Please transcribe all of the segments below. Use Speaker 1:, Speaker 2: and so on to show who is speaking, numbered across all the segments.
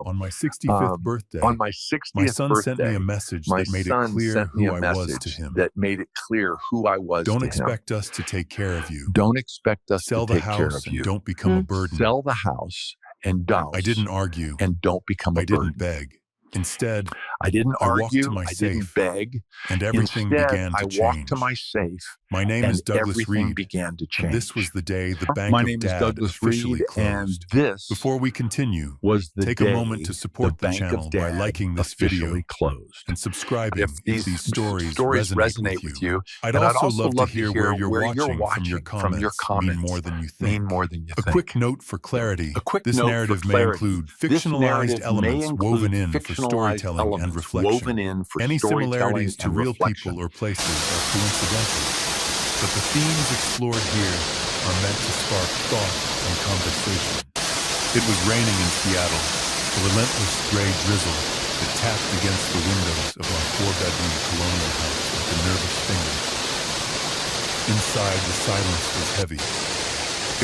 Speaker 1: On my 65th birthday,
Speaker 2: On my
Speaker 1: my
Speaker 2: 60th
Speaker 1: son sent me
Speaker 2: birthday,
Speaker 1: a message
Speaker 2: my
Speaker 1: that made it
Speaker 2: son
Speaker 1: clear
Speaker 2: sent me
Speaker 1: who
Speaker 2: a
Speaker 1: I was to
Speaker 2: message
Speaker 1: him.
Speaker 2: that made it clear who I was
Speaker 1: Don't
Speaker 2: to him.
Speaker 1: expect us to take care of you.
Speaker 2: Don't expect us
Speaker 1: Sell
Speaker 2: to
Speaker 1: the
Speaker 2: take care
Speaker 1: house
Speaker 2: of
Speaker 1: and
Speaker 2: you.
Speaker 1: don't become a burden.
Speaker 2: Sell the house and
Speaker 1: I didn't argue.
Speaker 2: and don't become a
Speaker 1: I didn't
Speaker 2: burden.
Speaker 1: beg. Instead,
Speaker 2: I didn't
Speaker 1: I walked to
Speaker 2: argue.
Speaker 1: my
Speaker 2: I didn't
Speaker 1: safe,
Speaker 2: beg.
Speaker 1: and everything
Speaker 2: Instead,
Speaker 1: began
Speaker 2: I
Speaker 1: to
Speaker 2: walked to
Speaker 1: change.
Speaker 2: my safe,
Speaker 1: My name
Speaker 2: and
Speaker 1: is Douglas
Speaker 2: everything
Speaker 1: Reed,
Speaker 2: began to
Speaker 1: and this was
Speaker 2: change.
Speaker 1: the day the Bank
Speaker 2: My
Speaker 1: of
Speaker 2: name is
Speaker 1: Dad
Speaker 2: Douglas
Speaker 1: officially
Speaker 2: Reed, and
Speaker 1: closed.
Speaker 2: this
Speaker 1: Before we continue,
Speaker 2: was the
Speaker 1: take a
Speaker 2: day
Speaker 1: moment to
Speaker 2: the
Speaker 1: support the
Speaker 2: Bank of
Speaker 1: channel by
Speaker 2: Dad
Speaker 1: liking this
Speaker 2: officially
Speaker 1: video
Speaker 2: closed.
Speaker 1: and subscribing if these stories
Speaker 2: resonate
Speaker 1: resonate
Speaker 2: with you,
Speaker 1: I'd
Speaker 2: and
Speaker 1: also love to hear where you're watching from your
Speaker 2: from your
Speaker 1: comments mean more than you think.
Speaker 2: more than you
Speaker 1: A
Speaker 2: think.
Speaker 1: quick note for clarity, this
Speaker 2: note
Speaker 1: narrative
Speaker 2: for
Speaker 1: may
Speaker 2: clarity.
Speaker 1: include
Speaker 2: This
Speaker 1: fictionalized
Speaker 2: narrative
Speaker 1: elements
Speaker 2: may
Speaker 1: woven
Speaker 2: include
Speaker 1: in for
Speaker 2: fictionalized
Speaker 1: storytelling and
Speaker 2: elements
Speaker 1: reflection.
Speaker 2: woven in for
Speaker 1: Any
Speaker 2: storytelling
Speaker 1: similarities to
Speaker 2: and
Speaker 1: real
Speaker 2: reflection.
Speaker 1: people or places are coincidental, but the themes explored here are meant to spark thought and conversation. It was raining in Seattle, a relentless gray drizzle that tapped against the windows of our four-bedroom colonial house with a nervous fingers. Inside, the silence was heavy.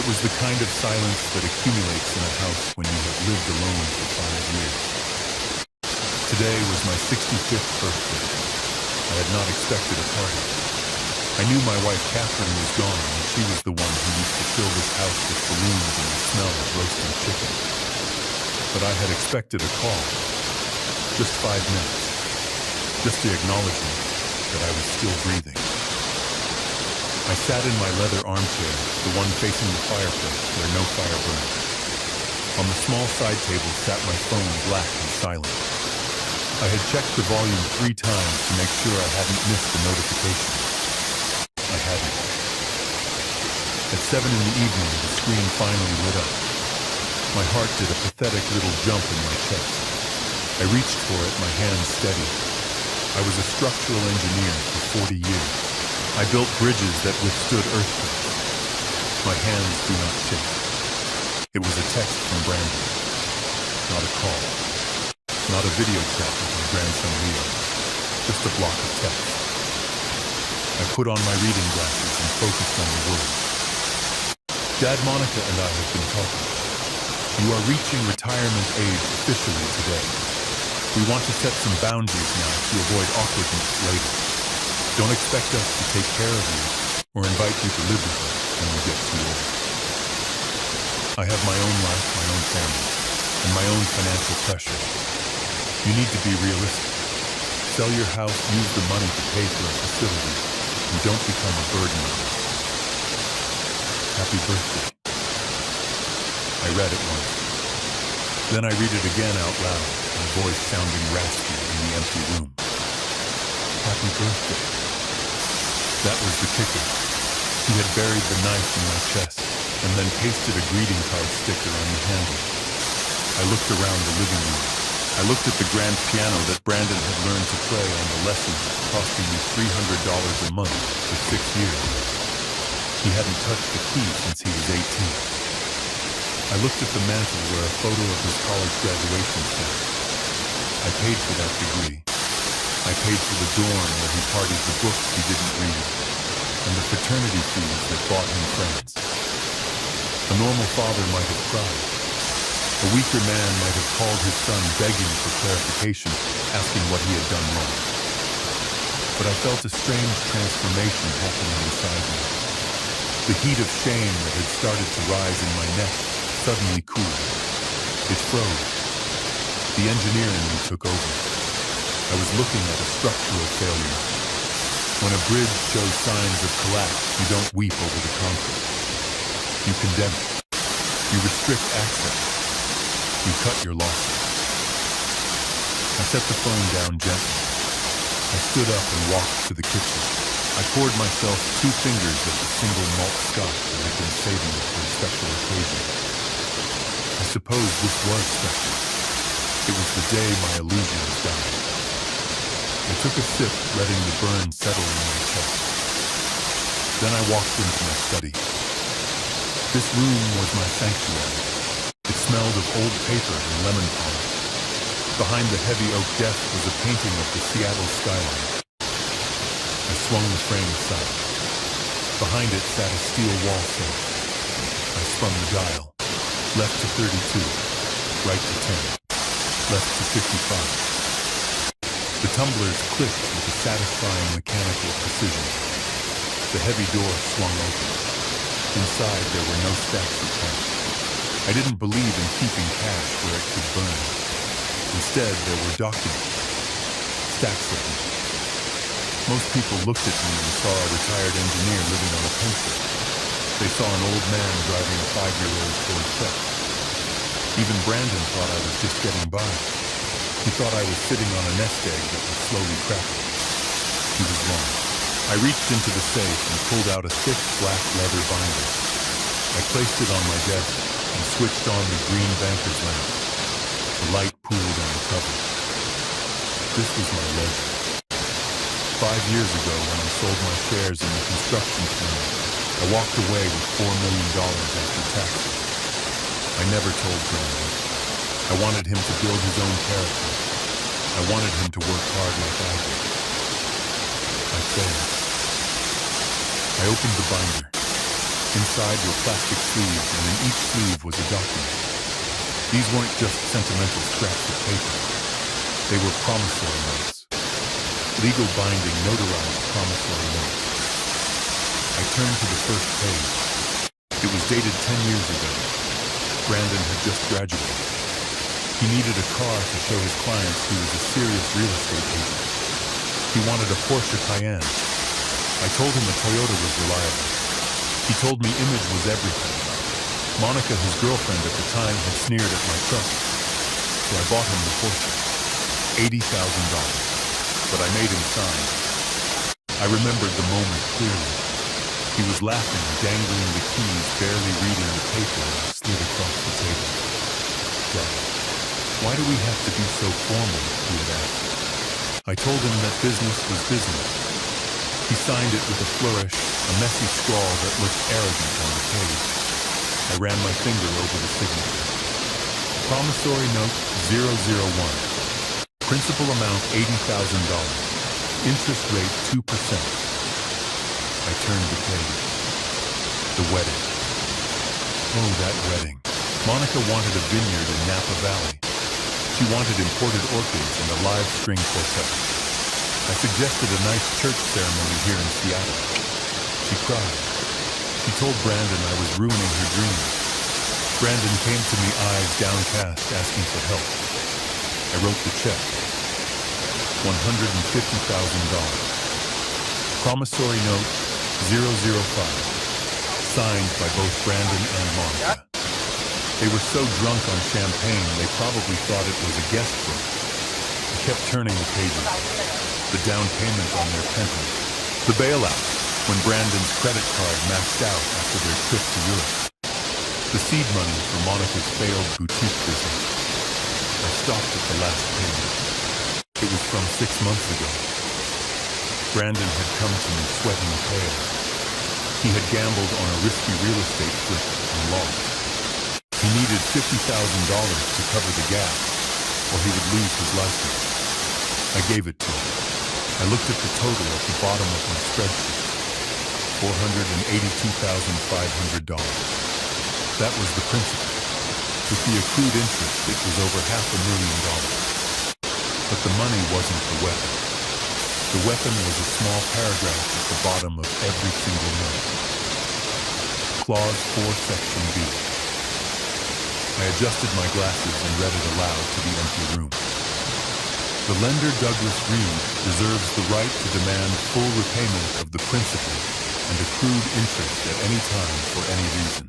Speaker 1: It was the kind of silence that accumulates in a house when you have lived alone for 5 years. Today was my 65th birthday. I had not expected a party. I knew my wife Catherine was gone, and she was the one who used to fill this house with balloons and the smell of roasting chicken. But I had expected a call. Just 5 minutes. Just the acknowledgement that I was still breathing. I sat in my leather armchair, the one facing the fireplace where no fire burned. On the small side table sat my phone, black and silent. I had checked the volume 3 times to make sure I hadn't missed the notification. I hadn't. At 7 in the evening, the screen finally lit up. My heart did a pathetic little jump in my chest. I reached for it, my hands steady. I was a structural engineer for 40 years. I built bridges that withstood earthquakes. My hands do not shake. It was a text from Brandon. Not a call. Not a video chat with my grandson Leo. Just a block of text. I put on my reading glasses and focused on the words. Dad, Monica and I have been talking. You are reaching retirement age officially today. We want to set some boundaries now to avoid awkwardness later. Don't expect us to take care of you or invite you to live with us when you get too old. I have my own life, my own family, and my own financial pressure. You need to be realistic. Sell your house, use the money to pay for a facility, and don't become a burden on us. Happy birthday. I read it once. Then I read it again out loud, my voice sounding raspy in the empty room. Happy birthday. That was the kicker. He had buried the knife in my chest and then pasted a greeting card sticker on the handle. I looked around the living room. I looked at the grand piano that Brandon had learned to play on the lessons costing me $300 a month for 6 years. He hadn't touched the key since he was 18. I looked at the mantel where a photo of his college graduation sat. I paid for that degree. I paid for the dorm where he partied the books he didn't read, and the fraternity fees that bought him friends. A normal father might have cried. A weaker man might have called his son begging for clarification, asking what he had done wrong. But I felt a strange transformation happening inside me. The heat of shame that had started to rise in my neck suddenly cooled. It froze. The engineer in me took over. I was looking at a structural failure. When a bridge shows signs of collapse, you don't weep over the concrete. You condemn it. You restrict access. You cut your losses. I set the phone down gently. I stood up and walked to the kitchen. I poured myself 2 fingers of the single malt scotch that had been saving it for a special occasion. I suppose this was special. It was the day my illusions died. I took a sip, letting the burn settle in my chest. Then I walked into my study. This room was my sanctuary. It smelled of old paper and lemon polish. Behind the heavy oak desk was a painting of the Seattle skyline. I swung the frame aside. Behind it sat a steel wall safe. I spun the dial. Left to 32. Right to 10. left to 55. The tumblers clicked with a satisfying mechanical precision. The heavy door swung open. Inside, there were no stacks of cash. I didn't believe in keeping cash where it could burn. Instead, there were documents. Stacks of them. Most people looked at me and saw a retired engineer living on a pension. They saw an old man driving a 5-year-old Ford truck. Even Brandon thought I was just getting by. He thought I was sitting on a nest egg that was slowly cracking. He was wrong. I reached into the safe and pulled out a thick black leather binder. I placed it on my desk and switched on the green banker's lamp. The light pooled on the cover. This was my ledger. 5 years ago, when I sold my shares in the construction firm, I walked away with $4 million after taxes. I never told Brandon. I wanted him to build his own character. I wanted him to work hard like I did. I failed. I opened the binder. Inside were plastic sleeves, and in each sleeve was a document. These weren't just sentimental scraps of paper. They were promissory notes. Legal binding, notarized promissory notes. I turned to the first page. It was dated 10 years ago. Brandon had just graduated. He needed a car to show his clients he was a serious real estate agent. He wanted a Porsche Cayenne. I told him a Toyota was reliable. He told me image was everything. Monica, his girlfriend at the time, had sneered at my truck. So I bought him the Porsche. $80,000. But I made him sign. I remembered the moment clearly. He was laughing, dangling the keys, barely reading the paper as I slid across the table. Dad, why do we have to be so formal? He had asked. I told him that business was business. He signed it with a flourish, a messy scrawl that looked arrogant on the page. I ran my finger over the signature. Promissory note 001. Principal amount $80,000. Interest rate 2%. I turned the page. The wedding. Oh, that wedding. Monica wanted a vineyard in Napa Valley. She wanted imported orchids and a live string quartet. I suggested a nice church ceremony here in Seattle. She cried. She told Brandon I was ruining her dreams. Brandon came to me, eyes downcast, asking for help. I wrote the check. $150,000. Promissory note 005. Signed by both Brandon and Monica. They were so drunk on champagne, they probably thought it was a guest book. I kept turning the pages. The down payment on their penthouse. The bailout, when Brandon's credit card maxed out after their trip to Europe. The seed money for Monica's failed boutique business. I stopped at the last page. It was from 6 months ago. Brandon had come to me sweating pale. He had gambled on a risky real estate flip and lost. He needed $50,000 to cover the gap, or he would lose his license. I gave it to him. I looked at the total at the bottom of my spreadsheet. $482,500. That was the principal. With the accrued interest, it was over $500,000. But the money wasn't the weapon. The weapon was a small paragraph at the bottom of every single note. Clause 4, Section B. I adjusted my glasses and read it aloud to the empty room. The lender, Douglas Reed, reserves the right to demand full repayment of the principal and accrued interest at any time for any reason.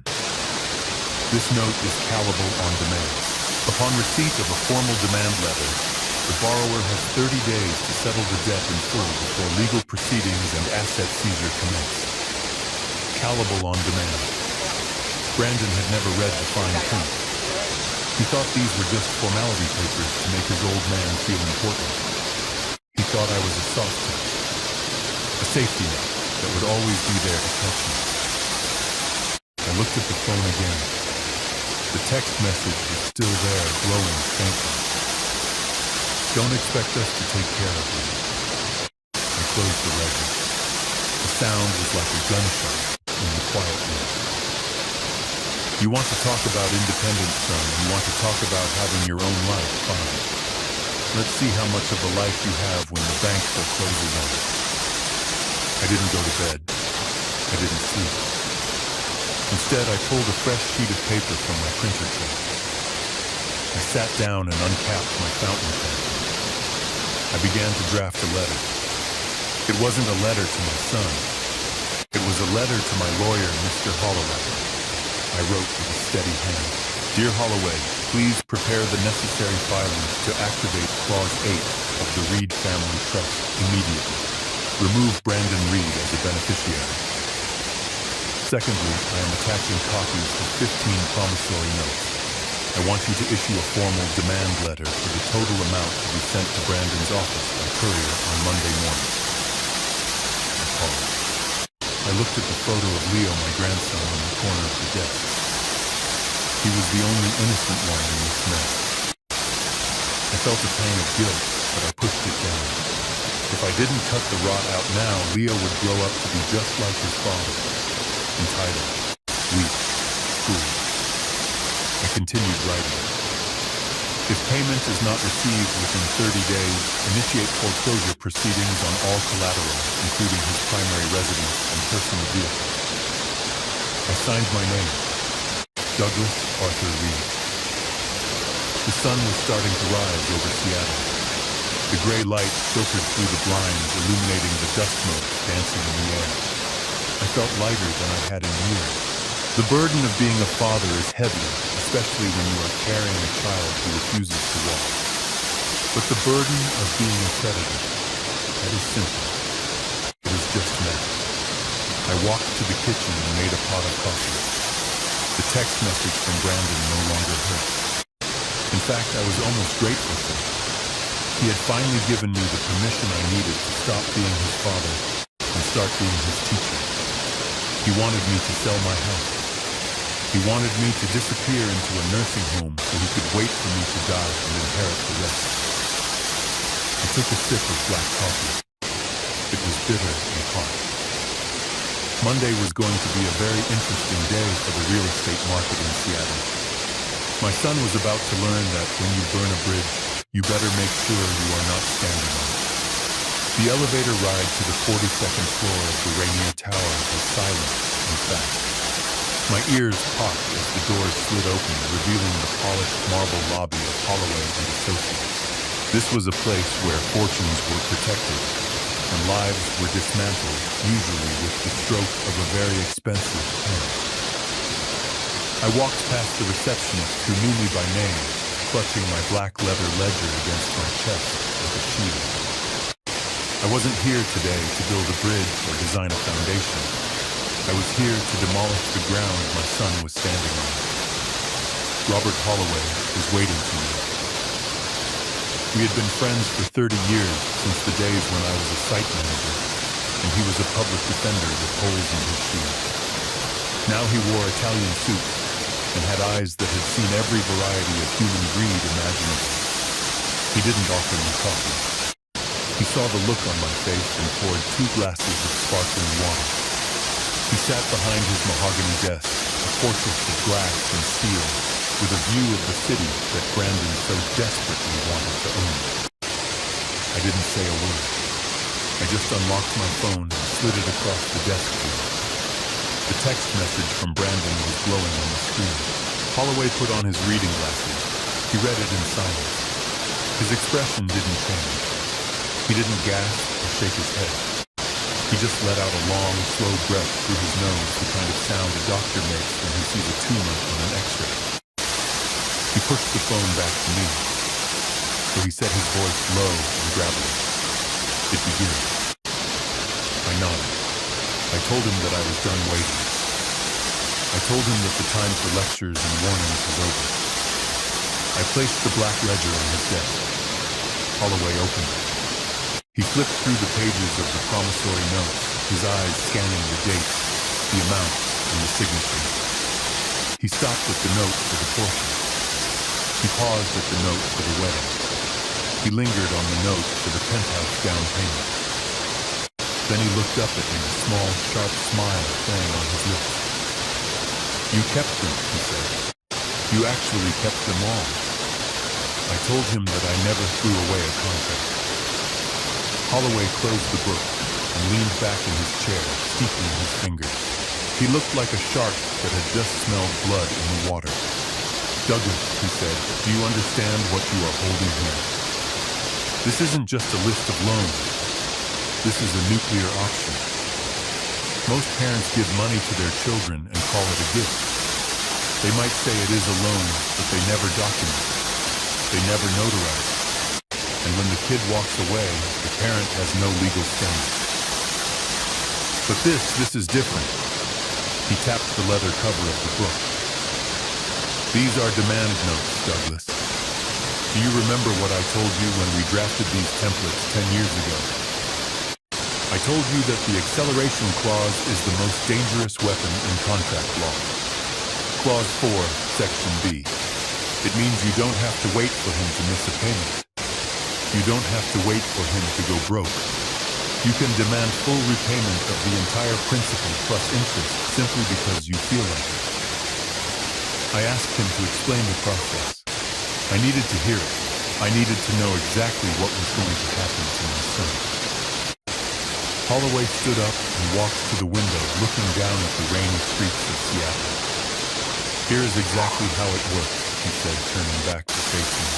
Speaker 1: This note is callable on demand. Upon receipt of a formal demand letter, the borrower has 30 days to settle the debt in full before legal proceedings and asset seizure commence. Callable on demand. Brandon had never read the fine print. He thought these were just formality papers to make his old man feel important. He thought I was a soft touch, a safety net that would always be there to catch me. I looked at the phone again. The text message was still there, glowing faintly. Don't expect us to take care of you. I closed the ledger. The sound was like a gunshot in the quiet room. You want to talk about independence, son, and you want to talk about having your own life, fine. Let's see how much of a life you have when the bank forecloses on it. I didn't go to bed. I didn't sleep. Instead, I pulled a fresh sheet of paper from my printer tray. I sat down and uncapped my fountain pen. I began to draft a letter. It wasn't a letter to my son. It was a letter to my lawyer, Mr. Holloway. I wrote with a steady hand. Dear Holloway, please prepare the necessary filings to activate Clause 8 of the Reed Family Trust immediately. Remove Brandon Reed as a beneficiary. Secondly, I am attaching copies of 15 promissory notes. I want you to issue a formal demand letter for the total amount to be sent to Brandon's office by courier on Monday morning. I paused. I looked at the photo of Leo, my grandson, on the corner of the desk. He was the only innocent one in this mess. I felt a pang of guilt, but I pushed it down. If I didn't cut the rot out now, Leo would grow up to be just like his father. Entitled, weak, cruel. I continued writing. If payment is not received within 30 days, initiate foreclosure proceedings on all collateral, including his primary residence and personal vehicle. I signed my name, Douglas Arthur Reed. The sun was starting to rise over Seattle. The gray light filtered through the blinds, illuminating the dust motes dancing in the air. I felt lighter than I had in years. The burden of being a father is heavy, especially when you are carrying a child who refuses to walk. But the burden of being a creditor, that is simple. It is just math. I walked to the kitchen and made a pot of coffee. The text message from Brandon no longer hurt. In fact, I was almost grateful for it. He had finally given me the permission I needed to stop being his father and start being his teacher. He wanted me to sell my house. He wanted me to disappear into a nursing home so he could wait for me to die and inherit the rest. I took a sip of black coffee. It was bitter and hot. Monday was going to be a very interesting day for the real estate market in Seattle. My son was about to learn that when you burn a bridge, you better make sure you are not standing on it. The elevator ride to the 42nd floor of the Rainier Tower was silent and fast. My ears popped as the doors slid open, revealing the polished marble lobby of Holloway and Associates. This was a place where fortunes were protected and lives were dismantled, usually with the stroke of a very expensive pen. I walked past the receptionist who knew me by name, clutching my black leather ledger against my chest like a shield. I wasn't here today to build a bridge or design a foundation. I was here to demolish the ground my son was standing on. Robert Holloway was waiting for me. We had been friends for 30 years, since the days when I was a site manager, and he was a public defender with holes in his shoes. Now he wore Italian suits and had eyes that had seen every variety of human greed imaginable. He didn't offer me coffee. He saw the look on my face and poured 2 glasses of sparkling water. He sat behind his mahogany desk, a fortress of glass and steel, with a view of the city that Brandon so desperately wanted to own. I didn't say a word. I just unlocked my phone and slid it across the desk to him. The text message from Brandon was glowing on the screen. Holloway put on his reading glasses. He read it in silence. His expression didn't change. He didn't gasp or shake his head. He just let out a long, slow breath through his nose, the kind of sound a doctor makes when he sees a tumor on an X-ray. He pushed the phone back to me, so he set his voice low and gravelly. It begins. I nodded. I told him that I was done waiting. I told him that the time for lectures and warnings was over. I placed the black ledger on his desk. Holloway opened it. He flipped through the pages of the promissory notes, his eyes scanning the dates, the amounts, and the signature. He stopped at the note for the portion. He paused at the note for the wedding. He lingered on the note for the penthouse down payment. Then he looked up at me, a small, sharp smile playing on his lips. You kept them, he said. You actually kept them all. I I told him that I never threw away a contract. Holloway closed the book and leaned back in his chair, steepling his fingers. He looked like a shark that had just smelled blood in the water. Douglas, he said, do you understand what you are holding here? This isn't just a list of loans. This is a nuclear option. Most parents give money to their children and call it a gift. They might say it is a loan, but they never document it. They never notarize it. And when the kid walks away, the parent has no legal standing. But this is different. He tapped the leather cover of the book. These are demand notes, Douglas. Do you remember what I told you when we drafted these templates 10 years ago? I told you that the acceleration clause is the most dangerous weapon in contract law. Clause 4, Section B. It means you don't have to wait for him to miss a payment. You don't have to wait for him to go broke. You can demand full repayment of the entire principal plus interest simply because you feel like it. I asked him to explain the process. I needed to hear it. I needed to know exactly what was going to happen to my son. Holloway stood up and walked to the window, looking down at the rainy streets of Seattle. Here is exactly how it works, he said, turning back to face me.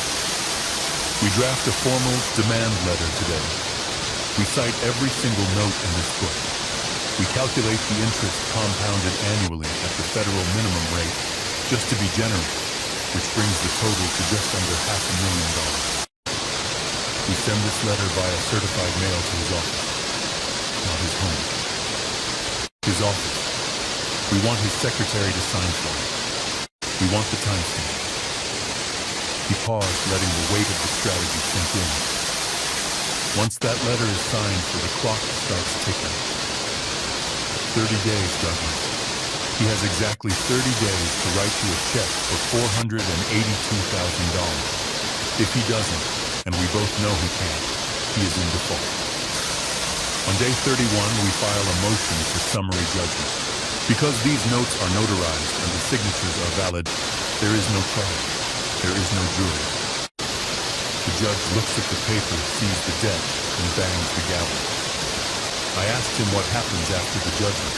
Speaker 1: We draft a formal demand letter today. We cite every single note in this book. We calculate the interest compounded annually at the federal minimum rate, just to be generous, which brings the total to just under $500,000. We send this letter via certified mail to his office, not his home. His office. We want his secretary to sign for it. We want the timestamp. He paused, letting the weight of the strategy sink in. Once that letter is signed, the clock starts ticking. 30 days, Douglas. He has exactly 30 days to write you a check for $482,000. If he doesn't, and we both know he can't, he is in default. On day 31, we file a motion for summary judgment. Because these notes are notarized and the signatures are valid, there is no charge. There is no jury. The judge looks at the paper, sees the debt, and bangs the gavel. I asked him what happens after the judgment.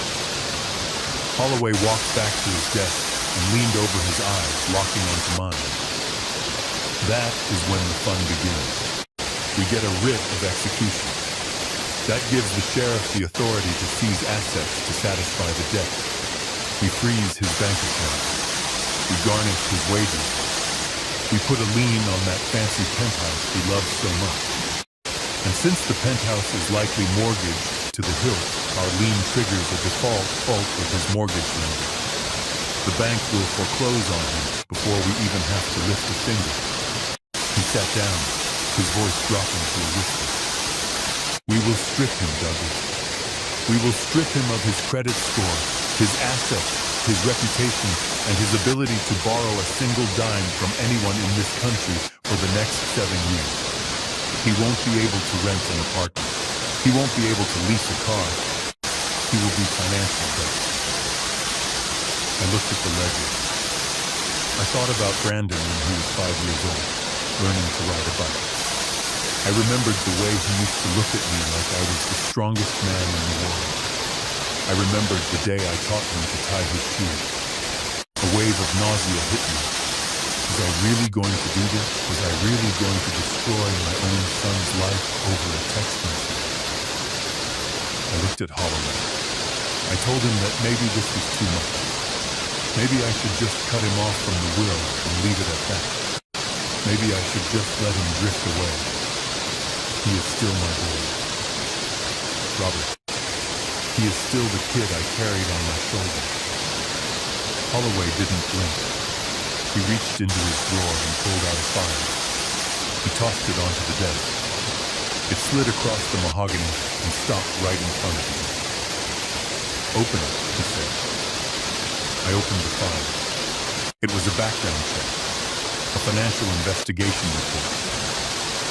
Speaker 1: Holloway walked back to his desk and leaned over his eyes, locking onto mine. That is when the fun begins. We get a writ of execution. That gives the sheriff the authority to seize assets to satisfy the debt. We freeze his bank accounts. We garnish his wages. We put a lien on that fancy penthouse he loves so much. And since the penthouse is likely mortgaged to the hilt, our lien triggers a default with his mortgage lender. The bank will foreclose on him before we even have to lift a finger. He sat down, his voice dropping to a whisper. We will strip him, Douglas. We will strip him of his credit score, his assets, his reputation, and his ability to borrow a single dime from anyone in this country for the next 7 years. He won't be able to rent an apartment. He won't be able to lease a car. He will be financially debt. I looked at the ledger. I thought about Brandon when he was 5 years old, learning to ride a bike. I remembered the way he used to look at me like I was the strongest man in the world. I remembered the day I taught him to tie his shoes. A wave of nausea hit me. Was I really going to do this? Was I really going to destroy my own son's life over a text message? I looked at Holloway. I told him that maybe this was too much. Maybe I should just cut him off from the will and leave it at that. Maybe I should just let him drift away. He is still my boy. Robert. He is still the kid I carried on my shoulder. Holloway didn't blink. He reached into his drawer and pulled out a file. He tossed it onto the desk. It slid across the mahogany and stopped right in front of him. Open it, he said. I opened the file. It was a background check, a financial investigation report.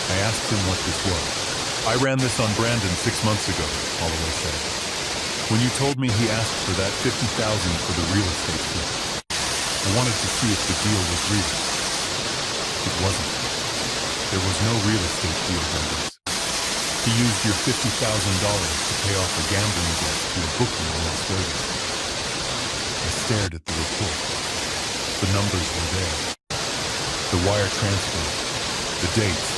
Speaker 1: I asked him what this was. I ran this on Brandon 6 months ago, Holloway said. When you told me he asked for that $50,000 for the real estate flip, I wanted to see if the deal was real. It wasn't. There was no real estate deal, Douglas. He used your $50,000 to pay off a gambling debt to a bookie in Las Vegas. I stared at the report. The numbers were there. The wire transfer. The dates.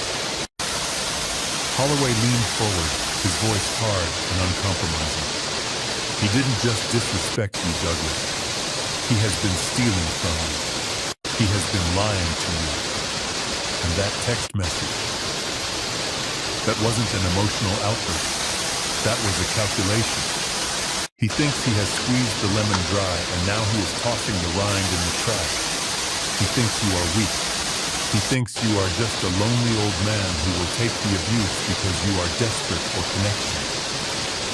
Speaker 1: Holloway leaned forward, his voice hard and uncompromising. He didn't just disrespect you, Douglas. He has been stealing from you. He has been lying to you. And that text message, that wasn't an emotional outburst. That was a calculation. He thinks he has squeezed the lemon dry, and now he is tossing the rind in the trash. He thinks you are weak. He thinks you are just a lonely old man who will take the abuse because you are desperate for connection.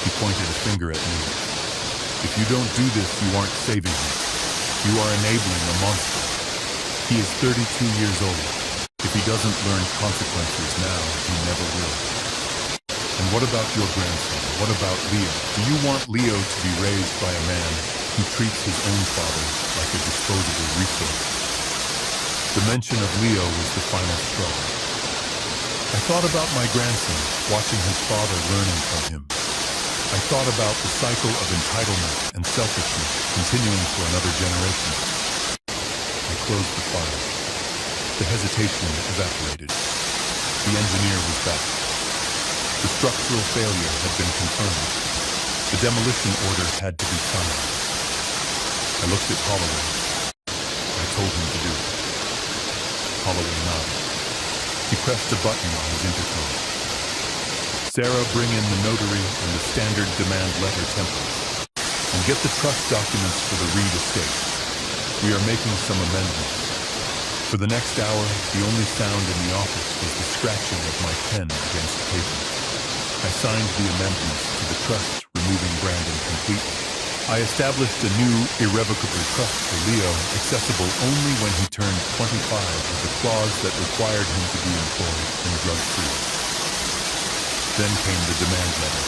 Speaker 1: He pointed a finger at me. If you don't do this, you aren't saving him. You are enabling a monster. He is 32 years old. If he doesn't learn consequences now, he never will. And what about your grandson? What about Leo? Do you want Leo to be raised by a man who treats his own father like a disposable resource? The mention of Leo was the final straw. I thought about my grandson, watching his father, learning from him. I thought about the cycle of entitlement and selfishness continuing for another generation. I closed the file. The hesitation evaporated. The engineer was back. The structural failure had been confirmed. The demolition order had to be signed. I looked at Holloway. I told him to do it. Holloway nodded. He pressed a button on his intercom. Sarah, bring in the notary and the standard demand letter templates. And get the trust documents for the Reed estate. We are making some amendments. For the next hour, the only sound in the office was the scratching of my pen against paper. I signed the amendments to the trust, removing Brandon completely. I established a new, irrevocable trust for Leo, accessible only when he turned 25, with a clause that required him to be employed and drug-free. Then came the demand letter.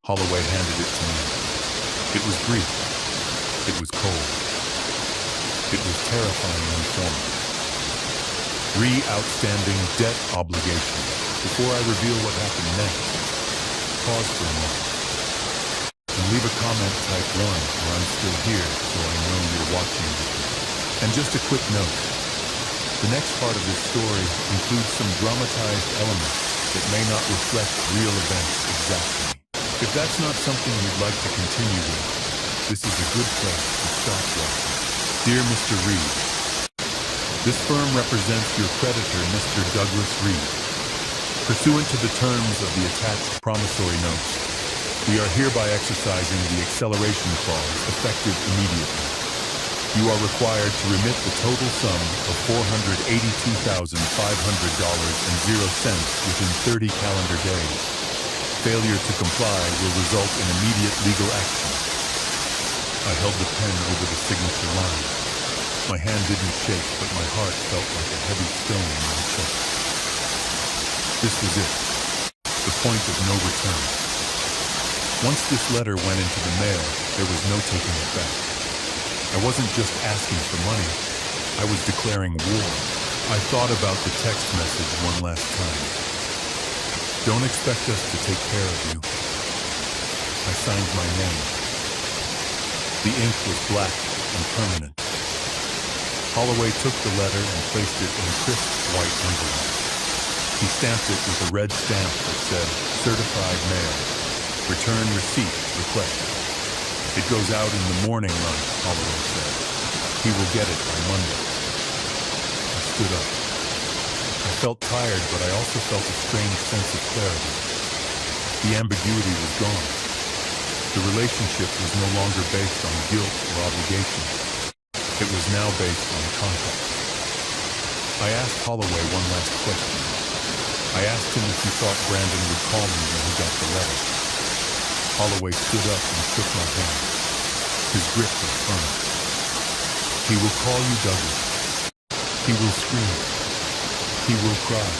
Speaker 1: Holloway handed it to me. It was brief. It was cold. It was terrifyingly formal. 3 outstanding debt obligations. Before I reveal what happened next, pause for a moment. And leave a comment type 1, or I'm still here, so I know you're watching with me. And just a quick note. The next part of this story includes some dramatized elements that may not reflect real events exactly. If that's not something you'd like to continue with, this is a good place to stop watching. Dear Mr. Reed, this firm represents your creditor, Mr. Douglas Reed. Pursuant to the terms of the attached promissory notes, we are hereby exercising the acceleration clause effective immediately. You are required to remit the total sum of $482,500.00 within 30 calendar days. Failure to comply will result in immediate legal action. I held the pen over the signature line. My hand didn't shake, but my heart felt like a heavy stone in my chest. This was it. The point of no return. Once this letter went into the mail, there was no taking it back. I wasn't just asking for money. I was declaring war. I thought about the text message one last time. Don't expect us to take care of you. I signed my name. The ink was black and permanent. Holloway took the letter and placed it in a crisp white envelope. He stamped it with a red stamp that said, Certified Mail. Return receipt requested. It goes out in the morning run, Holloway said. He will get it by Monday. I stood up. I felt tired, but I also felt a strange sense of clarity. The ambiguity was gone. The relationship was no longer based on guilt or obligation. It was now based on contact. I asked Holloway one last question. I asked him if he thought Brandon would call me when he got the letter. Holloway stood up and shook my hand. His grip was firm. He will call you, Douglas. He will scream. He will cry.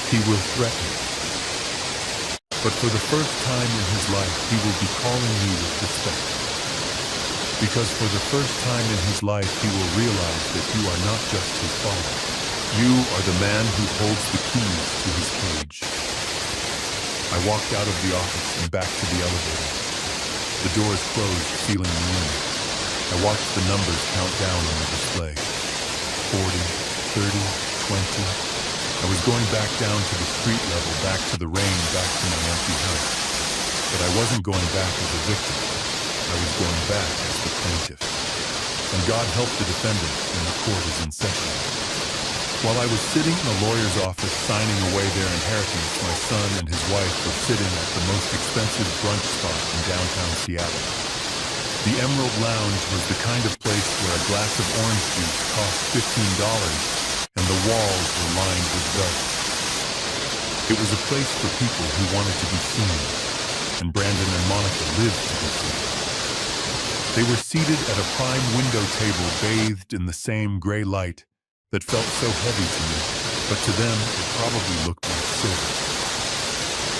Speaker 1: He will threaten. But for the first time in his life, he will be calling you with respect. Because for the first time in his life, he will realize that you are not just his father. You are the man who holds the keys to his cage. I walked out of the office and back to the elevator. The doors closed, sealing me in. I watched the numbers count down on the display. 40, 30, 20. I was going back down to the street level, back to the rain, back to my empty house. But I wasn't going back as a victim. I was going back as the plaintiff. And God help the defendant when the court is in session. While I was sitting in a lawyer's office signing away their inheritance, my son and his wife were sitting at the most expensive brunch spot in downtown Seattle. The Emerald Lounge was the kind of place where a glass of orange juice cost $15 and the walls were lined with dust. It was a place for people who wanted to be seen, and Brandon and Monica lived to be seen. They were seated at a prime window table bathed in the same gray light that felt so heavy to me, but to them it probably looked like silver.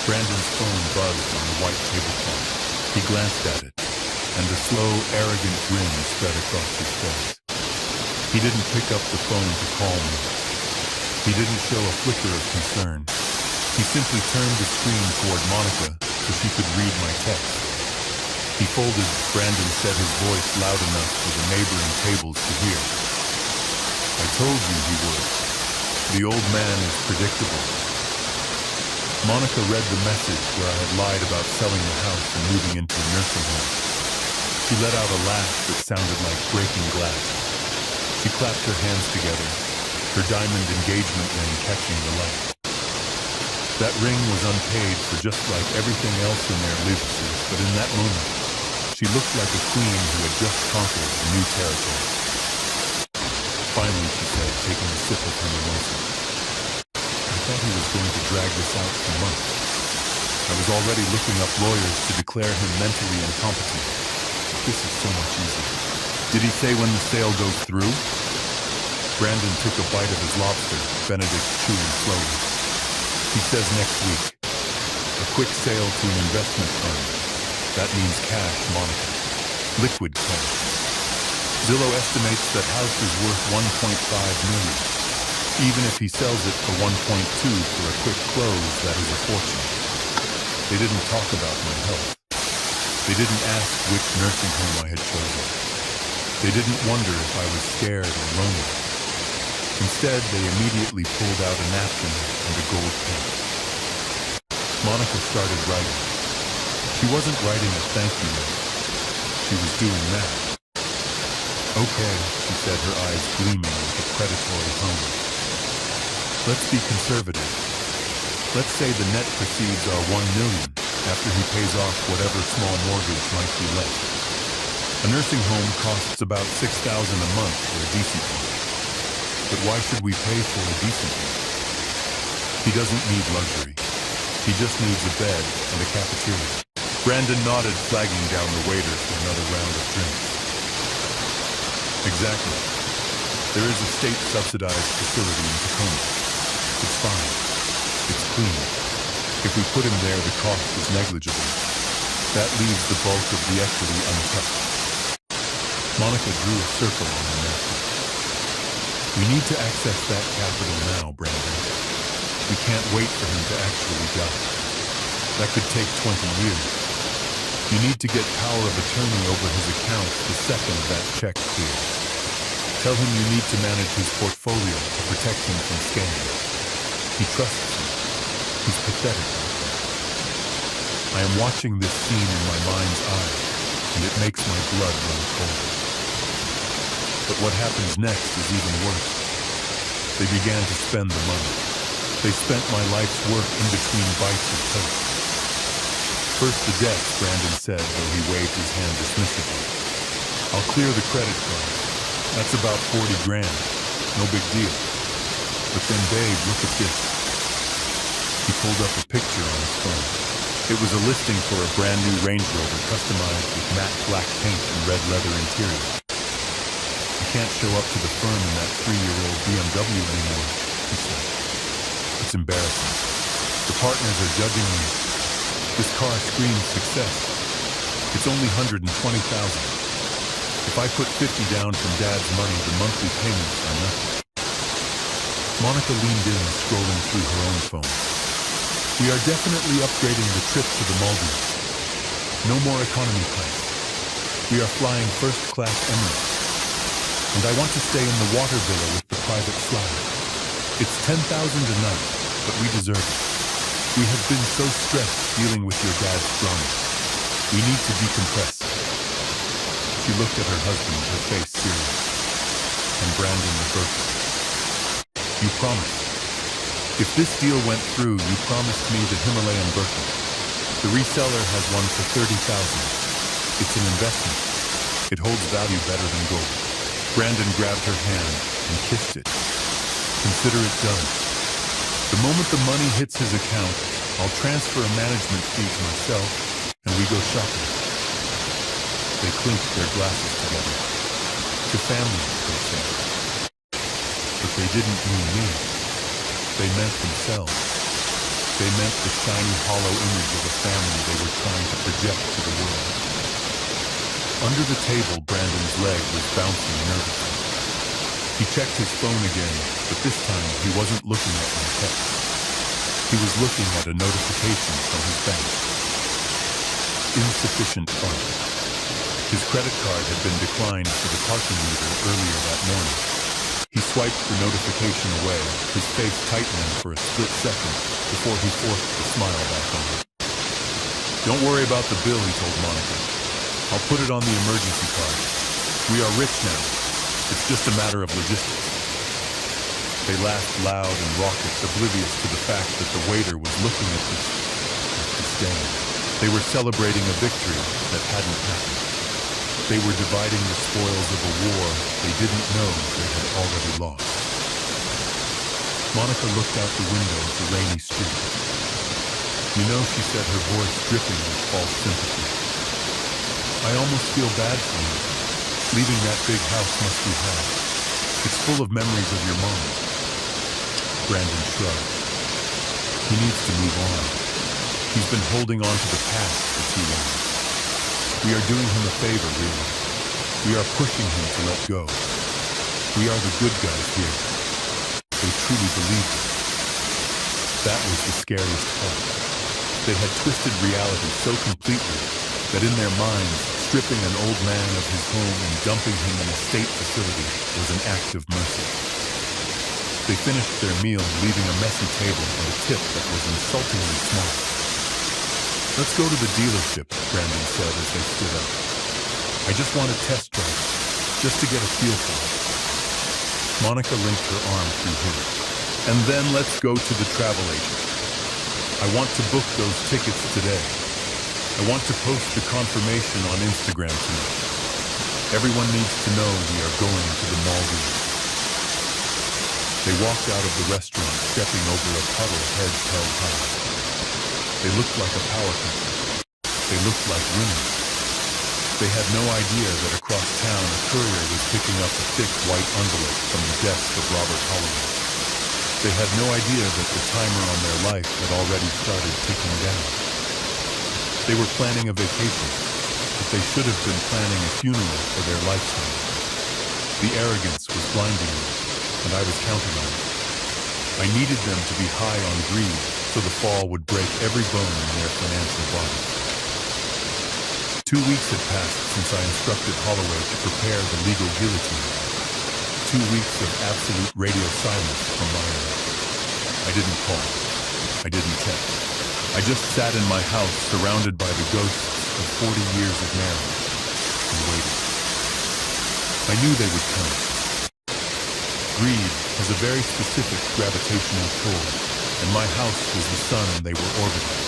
Speaker 1: Brandon's phone buzzed on the white tablecloth. He glanced at it, and a slow, arrogant grin spread across his face. He didn't pick up the phone to call me. He didn't show a flicker of concern. He simply turned the screen toward Monica so she could read my text. He folded. Brandon said his voice loud enough for the neighboring tables to hear. I told you he would. The old man is predictable. Monica read the message where I had lied about selling the house and moving into a nursing home. She let out a laugh that sounded like breaking glass. She clapped her hands together, her diamond engagement ring catching the light. That ring was unpaid for just like everything else in their lives, but in that moment, she looked like a queen who had just conquered a new territory. Finally, she said, taking a sip of her mimosa. I thought he was going to drag this out for months. I was already looking up lawyers to declare him mentally incompetent. This is so much easier. Did he say when the sale goes through? Brandon took a bite of his lobster, Benedict chewing slowly. He says next week. A quick sale to an investment firm. That means cash, Monica. Liquid cash. Zillow estimates that house is worth $1.5 million. Even if he sells it for $1.2 for a quick close, that is a fortune. They didn't talk about my health. They didn't ask which nursing home I had chosen. They didn't wonder if I was scared or lonely. Instead, they immediately pulled out a napkin and a gold pen. Monica started writing. She wasn't writing a thank you note. She was doing that. Okay, she said, her eyes gleaming with a predatory hum. Let's be conservative. Let's say the net proceeds are $1 million after he pays off whatever small mortgage might be left. A nursing home costs about $6,000 a month for a decent one. But why should we pay for a decent one? He doesn't need luxury. He just needs a bed and a cafeteria. Brandon nodded, flagging down the waiter for another round of drinks. Exactly. There is a state-subsidized facility in Tacoma. It's fine. It's clean. If we put him there, the cost is negligible. That leaves the bulk of the equity untouched. Monica drew a circle on the napkin. We need to access that capital now, Brandon. We can't wait for him to actually die. That could take 20 years. You need to get power of attorney over his account the second that check clears. Tell him you need to manage his portfolio to protect him from scams. He trusts you. He's pathetic. I am watching this scene in my mind's eye, and it makes my blood run cold. But what happens next is even worse. They began to spend the money. They spent my life's work in between bites of toast. First the debts, Brandon said, though he waved his hand dismissively. I'll clear the credit card. That's about 40 grand. No big deal. But then, babe, look at this. He pulled up a picture on his phone. It was a listing for a brand new Range Rover customized with matte black paint and red leather interior. I can't show up to the firm in that 3-year-old BMW anymore, he said. It's embarrassing. The partners are judging me. This car screams success. It's only $120,000. If I put $50 down from Dad's money, the monthly payments are nothing. Monica leaned in, scrolling through her own phone. We are definitely upgrading the trip to the Maldives. No more economy class. We are flying first-class Emirates. And I want to stay in the water villa with the private flag. It's 10,000 a night, but we deserve it. We have been so stressed dealing with your dad's drama. We need to decompress. She looked at her husband, her face serious. And Brandon reversed. You promised. If this deal went through, you promised me the Himalayan Birkin. The reseller has one for 30,000. It's an investment. It holds value better than gold. Brandon grabbed her hand and kissed it. Consider it done. The moment the money hits his account, I'll transfer a management fee to myself, and we go shopping. They clinked their glasses together. To family, they said. But they didn't mean me. They meant themselves. They meant the shiny, hollow image of a family they were trying to project to the world. Under the table, Brandon's leg was bouncing nervously. He checked his phone again, but this time he wasn't looking at my text. He was looking at a notification from his bank. Insufficient funds. His credit card had been declined for the parking meter earlier that morning. He swiped the notification away, his face tightening for a split second before he forced the smile back on. Don't worry about the bill, he told Monica. I'll put it on the emergency card. We are rich now. It's just a matter of logistics. They laughed loud and raucous, oblivious to the fact that the waiter was looking at this with disdain. They were celebrating a victory that hadn't happened. They were dividing the spoils of a war they didn't know they had already lost. Monica looked out the window at the rainy street. You know, she said, her voice dripping with false sympathy. I almost feel bad for you. Leaving that big house must be hard. It's full of memories of your mom. Brandon shrugged. He needs to move on. He's been holding on to the past for too long. We are doing him a favor, really. We are pushing him to let go. We are the good guys here. They truly believed it. That was the scariest part. They had twisted reality so completely that in their minds, stripping an old man of his home and dumping him in a state facility was an act of mercy. They finished their meal, leaving a messy table and a tip that was insultingly small. Let's go to the dealership, Brandon said as they stood up. I just want to test drive it, just to get a feel for it. Monica linked her arm through his. And then let's go to the travel agent. I want to book those tickets today. I want to post the confirmation on Instagram tonight. Everyone needs to know we are going to the Maldives. They walked out of the restaurant, stepping over a puddle, heads held high. They looked like a power couple. They looked like women. They had no idea that across town a courier was picking up a thick white envelope from the desk of Robert Holloway. They had no idea that the timer on their life had already started ticking down. They were planning a vacation, but they should have been planning a funeral for their lifetime. The arrogance was blinding me, and I was counting on it. I needed them to be high on greed, so the fall would break every bone in their financial bodies. 2 weeks had passed since I instructed Holloway to prepare the legal guillotine. 2 weeks of absolute radio silence from my end. I didn't call. I didn't text. I just sat in my house surrounded by the ghosts of 40 years of marriage and waited. I knew they would come. Greed has a very specific gravitational pull, and my house was the sun and they were orbiting.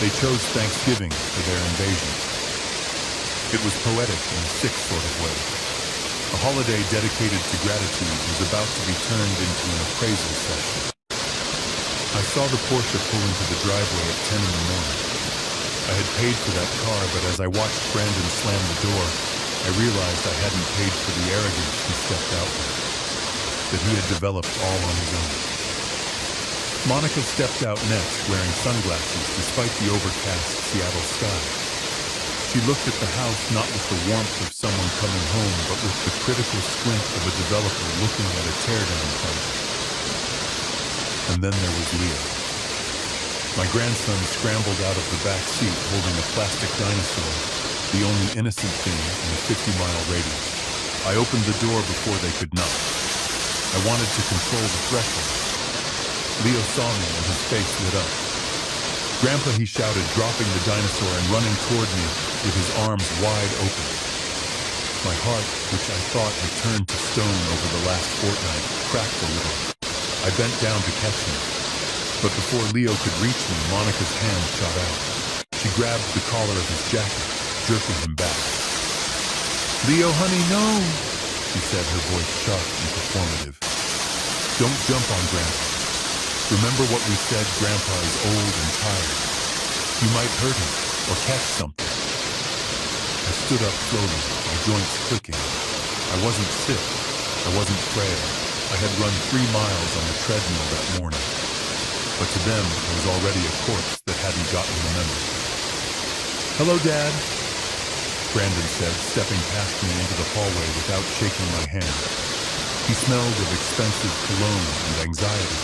Speaker 1: They chose Thanksgiving for their invasion. It was poetic in a sick sort of way. A holiday dedicated to gratitude was about to be turned into an appraisal session. I saw the Porsche pull into the driveway at 10 in the morning. I had paid for that car, but as I watched Brandon slam the door, I realized I hadn't paid for the arrogance he stepped out with, that he had developed all on his own. Monica stepped out next, wearing sunglasses despite the overcast Seattle sky. She looked at the house not with the warmth of someone coming home, but with the critical squint of a developer looking at a teardown project. And then there was Leo. My grandson scrambled out of the back seat holding a plastic dinosaur, the only innocent thing in a 50-mile radius. I opened the door before they could knock. I wanted to control the threshold. Leo saw me and his face lit up. "Grandpa," he shouted, dropping the dinosaur and running toward me with his arms wide open. My heart, which I thought had turned to stone over the last fortnight, cracked a little. I bent down to catch him. But before Leo could reach me, Monica's hand shot out. She grabbed the collar of his jacket, jerking him back. "Leo, honey, no," she said, her voice sharp and performative. "Don't jump on Grandpa. Remember what we said, Grandpa is old and tired. You might hurt him or catch something." I stood up slowly, my joints clicking. I wasn't sick. I wasn't frail. I had run 3 miles on the treadmill that morning. But to them, I was already a corpse that hadn't gotten the memo. "Hello, Dad," Brandon said, stepping past me into the hallway without shaking my hand. He smelled of expensive cologne and anxiety.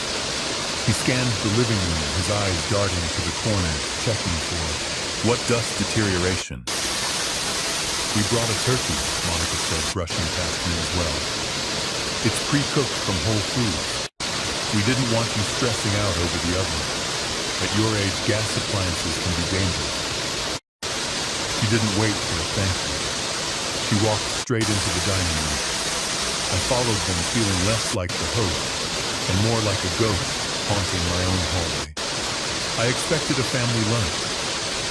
Speaker 1: He scanned the living room, his eyes darting to the corners, checking for what dust deterioration. "We brought a turkey," Monica said, brushing past me as well. "It's pre-cooked from Whole Foods. We didn't want you stressing out over the oven. At your age, gas appliances can be dangerous." She didn't wait for a thank you. She walked straight into the dining room. I followed them, feeling less like the host and more like a ghost haunting my own hallway. I expected a family lunch.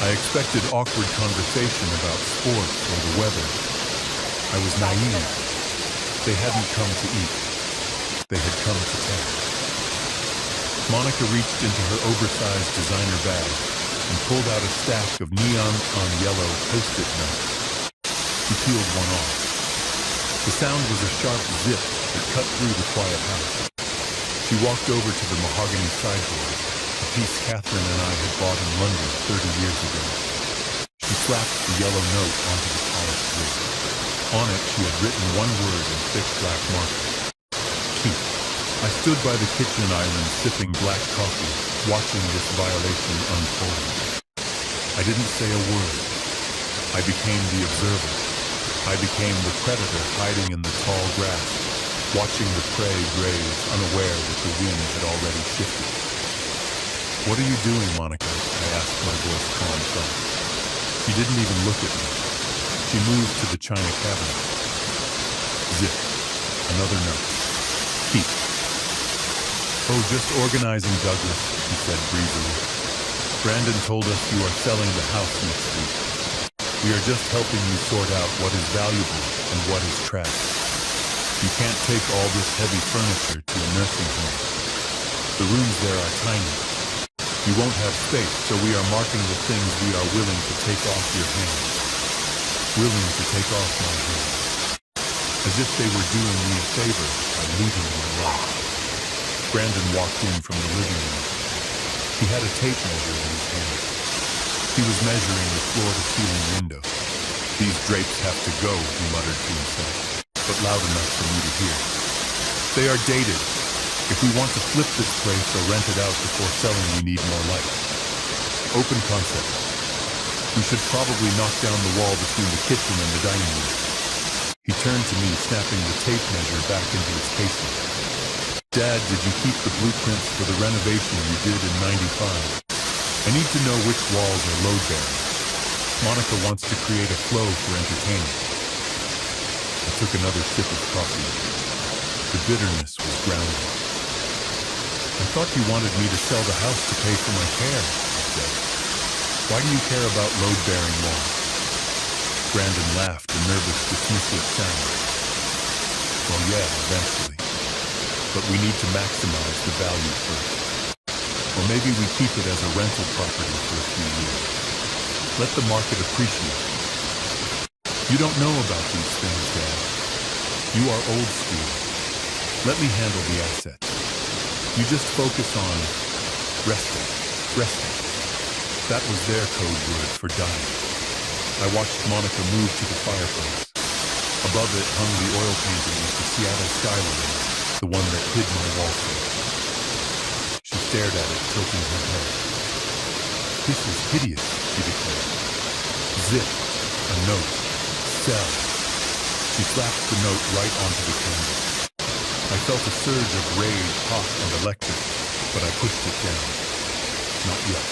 Speaker 1: I expected awkward conversation about sports or the weather. I was naive. They hadn't come to eat. They had come to tell. Monica reached into her oversized designer bag and pulled out a stack of neon-on-yellow Post-it notes. She peeled one off. The sound was a sharp zip that cut through the quiet house. She walked over to the mahogany sideboard, a piece Catherine and I had bought in London 30 years ago. She slapped the yellow note onto the polished wood. On it, she had written one word in thick black marker: "Keep." I stood by the kitchen island sipping black coffee, watching this violation unfold. I didn't say a word. I became the observer. I became the predator hiding in the tall grass, watching the prey graze, unaware that the wind had already shifted. "What are you doing, Monica?" I asked, my voice calm soft. She didn't even look at me. She moved to the china cabinet. Zip. Another note. "Keep." "Oh, just organizing, Douglas," he said breezily. "Brandon told us you are selling the house next week. We are just helping you sort out what is valuable and what is trash. You can't take all this heavy furniture to a nursing home. The rooms there are tiny. You won't have space, so we are marking the things we are willing to take off your hands. Willing to take off my hands. As if they were doing me a favor by leaving me alone." Brandon walked in from the living room. He had a tape measure in his hand. He was measuring the floor-to-ceiling window. "These drapes have to go," he muttered to himself, but loud enough for me to hear. "They are dated. If we want to flip this place or rent it out before selling, we need more light. Open concept. We should probably knock down the wall between the kitchen and the dining room." He turned to me, snapping the tape measure back into its casing. "Dad, did you keep the blueprints for the renovation you did in '95? I need to know which walls are load-bearing. Monica wants to create a flow for entertainment." I took another sip of coffee. The bitterness was grounding. "I thought you wanted me to sell the house to pay for my care," I said. "Why do you care about load-bearing walls?" Brandon laughed, a nervous, dismissive sound. "Well, yeah, eventually. But we need to maximize the value first. Or maybe we keep it as a rental property for a few years. Let the market appreciate it. You don't know about these things, Dad. You are old school. Let me handle the assets. You just focus on resting, resting." That was their code word for dying. I watched Monica move to the fireplace. Above it hung the oil painting of the Seattle skyline, the one that hid my wallpaper. stared at it, tilting her head. "This is hideous," she declared. "Zip, a note, sell." She slapped the note right onto the canvas. I felt a surge of rage, hot and electric, but I pushed it down. Not yet.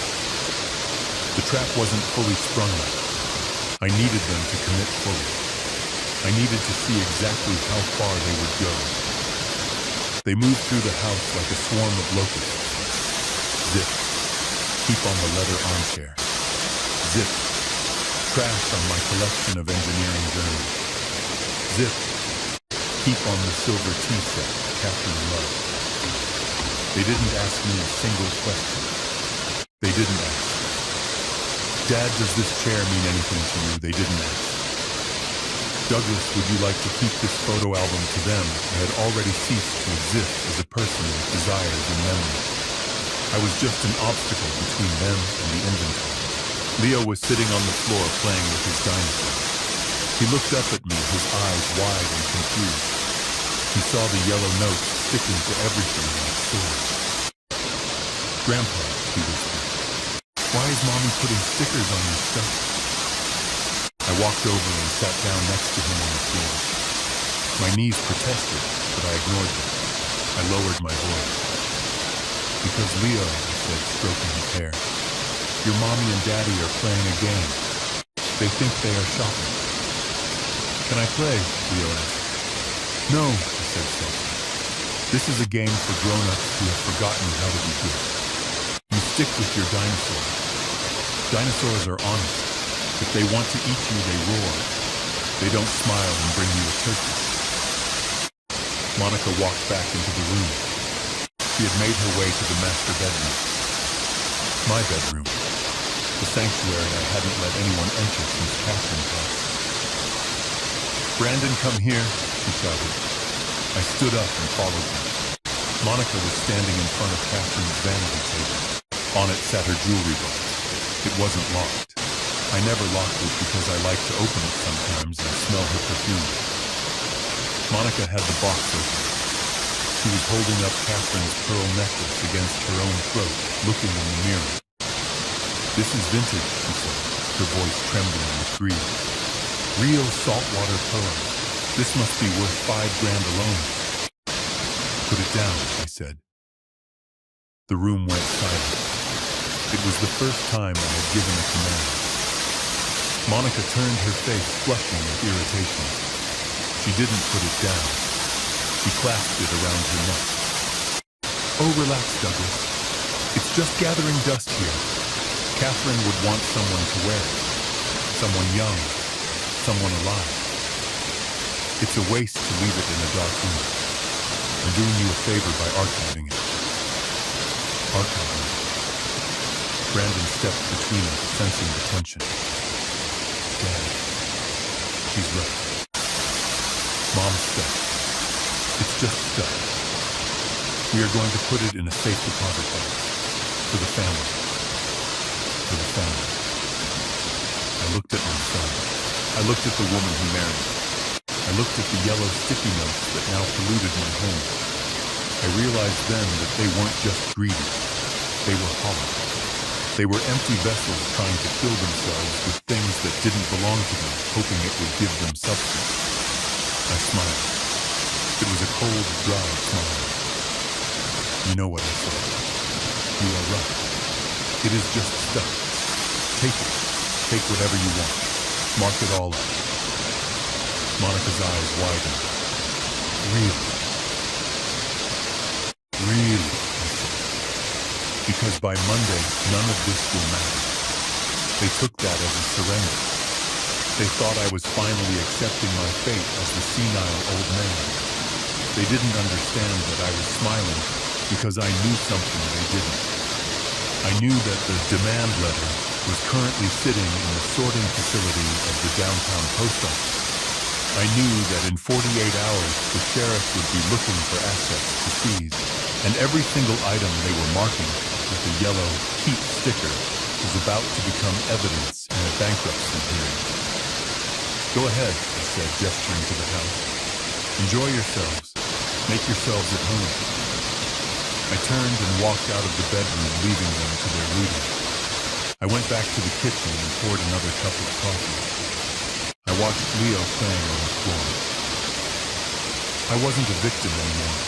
Speaker 1: The trap wasn't fully sprung yet. I needed them to commit fully. I needed to see exactly how far they would go. They moved through the house like a swarm of locusts. Zip. Keep on the leather armchair. Zip. Trash on my collection of engineering journals. Zip. Keep on the silver tea set Catherine loved. They didn't ask me a single question. They didn't ask. "Dad, does this chair mean anything to you?" They didn't ask. "Douglas, would you like to keep this photo album?" To them, I had already ceased to exist as a person with desires and memories. I was just an obstacle between them and the inventory. Leo was sitting on the floor playing with his dinosaur. He looked up at me, his eyes wide and confused. He saw the yellow notes sticking to everything like swords. "Grandpa," he whispered, "why is Mommy putting stickers on your stuff?" I walked over and sat down next to him on the floor. My knees protested, but I ignored them. I lowered my voice. "Because Leo," I said, stroking his hair, "your Mommy and Daddy are playing a game. They think they are shopping." "Can I play?" Leo asked. "No," I said softly. "This is a game for grown-ups who have forgotten how to be good. You stick with your dinosaur. Dinosaurs are honest. If they want to eat you, they roar. They don't smile and bring you a turkey." Monica walked back into the room. She had made her way to the master bedroom. My bedroom. The sanctuary I hadn't let anyone enter since Catherine passed. "Brandon, come here," she shouted. I stood up and followed her. Monica was standing in front of Catherine's vanity table. On it sat her jewelry box. It wasn't locked. I never locked it because I like to open it sometimes and smell her perfume. Monica had the box open. She was holding up Catherine's pearl necklace against her own throat, looking in the mirror. "This is vintage," she said, her voice trembling with greed. "Real saltwater pearls. This must be worth $5 grand alone." "Put it down," I said. The room went silent. It was the first time I had given a command. Monica turned her face, flushing with irritation. She didn't put it down. She clasped it around her neck. "Oh, relax, Douglas. It's just gathering dust here. Catherine would want someone to wear it. Someone young. Someone alive. It's a waste to leave it in a dark room. I'm doing you a favor by archiving it." Archiving it. Brandon stepped between us, sensing the tension. "Dad, she's right. Mom's stuff. It's just stuff. We are going to put it in a safe deposit box. For the family. For the family." I looked at my son. I looked at the woman he married. I looked at the yellow sticky notes that now polluted my home. I realized then that they weren't just greedy. They were hollow. They were empty vessels trying to fill themselves with things that didn't belong to them, hoping it would give them substance. I smiled. It was a cold, dry smile. "You know what I said. You are right. It is just stuff. Take it. Take whatever you want. Mark it all up." Monica's eyes widened. "Really? Really?" I said. "Because by Monday, none of this will matter." They took that as a surrender. They thought I was finally accepting my fate as the senile old man. They didn't understand that I was smiling because I knew something they didn't. I knew that the demand letter was currently sitting in the sorting facility of the downtown post office. I knew that in 48 hours the sheriff would be looking for assets to seize, and every single item they were marking with the yellow "Keep" sticker was about to become evidence in a bankruptcy hearing. "Go ahead," I said, gesturing to the house. "Enjoy yourselves. Make yourselves at home." I turned and walked out of the bedroom, leaving them to their looting. I went back to the kitchen and poured another cup of coffee. I watched Leo playing on the floor. I wasn't a victim anymore.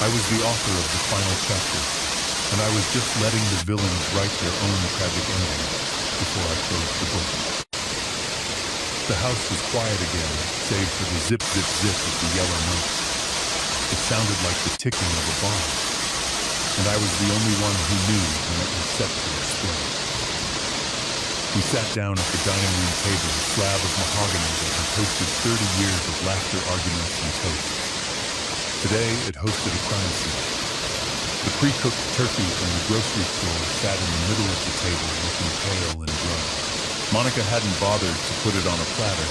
Speaker 1: I was the author of the final chapter, and I was just letting the villains write their own tragic ending before I closed the book. The house was quiet again, save for the zip, zip, zip of the yellow notes. It sounded like the ticking of a bomb, and I was the only one who knew when it was set to explode. We sat down at the dining room table, a slab of mahogany that had hosted 30 years of laughter, arguments, and toast. Today, it hosted a crime scene. The pre-cooked turkey from the grocery store sat in the middle of the table, looking pale and dry. Monica hadn't bothered to put it on a platter.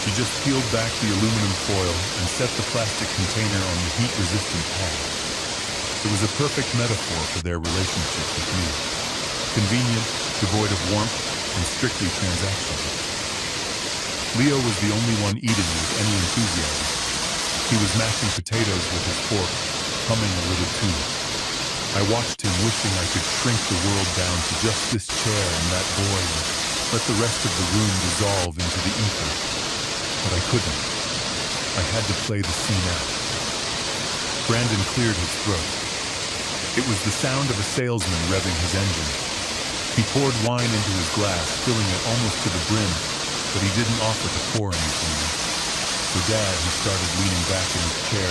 Speaker 1: She just peeled back the aluminum foil and set the plastic container on the heat-resistant pad. It was a perfect metaphor for their relationship with me. Convenient, devoid of warmth, and strictly transactional. Leo was the only one eating with any enthusiasm. He was mashing potatoes with his fork, humming a little tune. I watched him, wishing I could shrink the world down to just this chair and that boy and let the rest of the room dissolve into the ether. But I couldn't. I had to play the scene out. Brandon cleared his throat. It was the sound of a salesman revving his engine. He poured wine into his glass, filling it almost to the brim, but he didn't offer to pour anything. For Dad, he started leaning back in his chair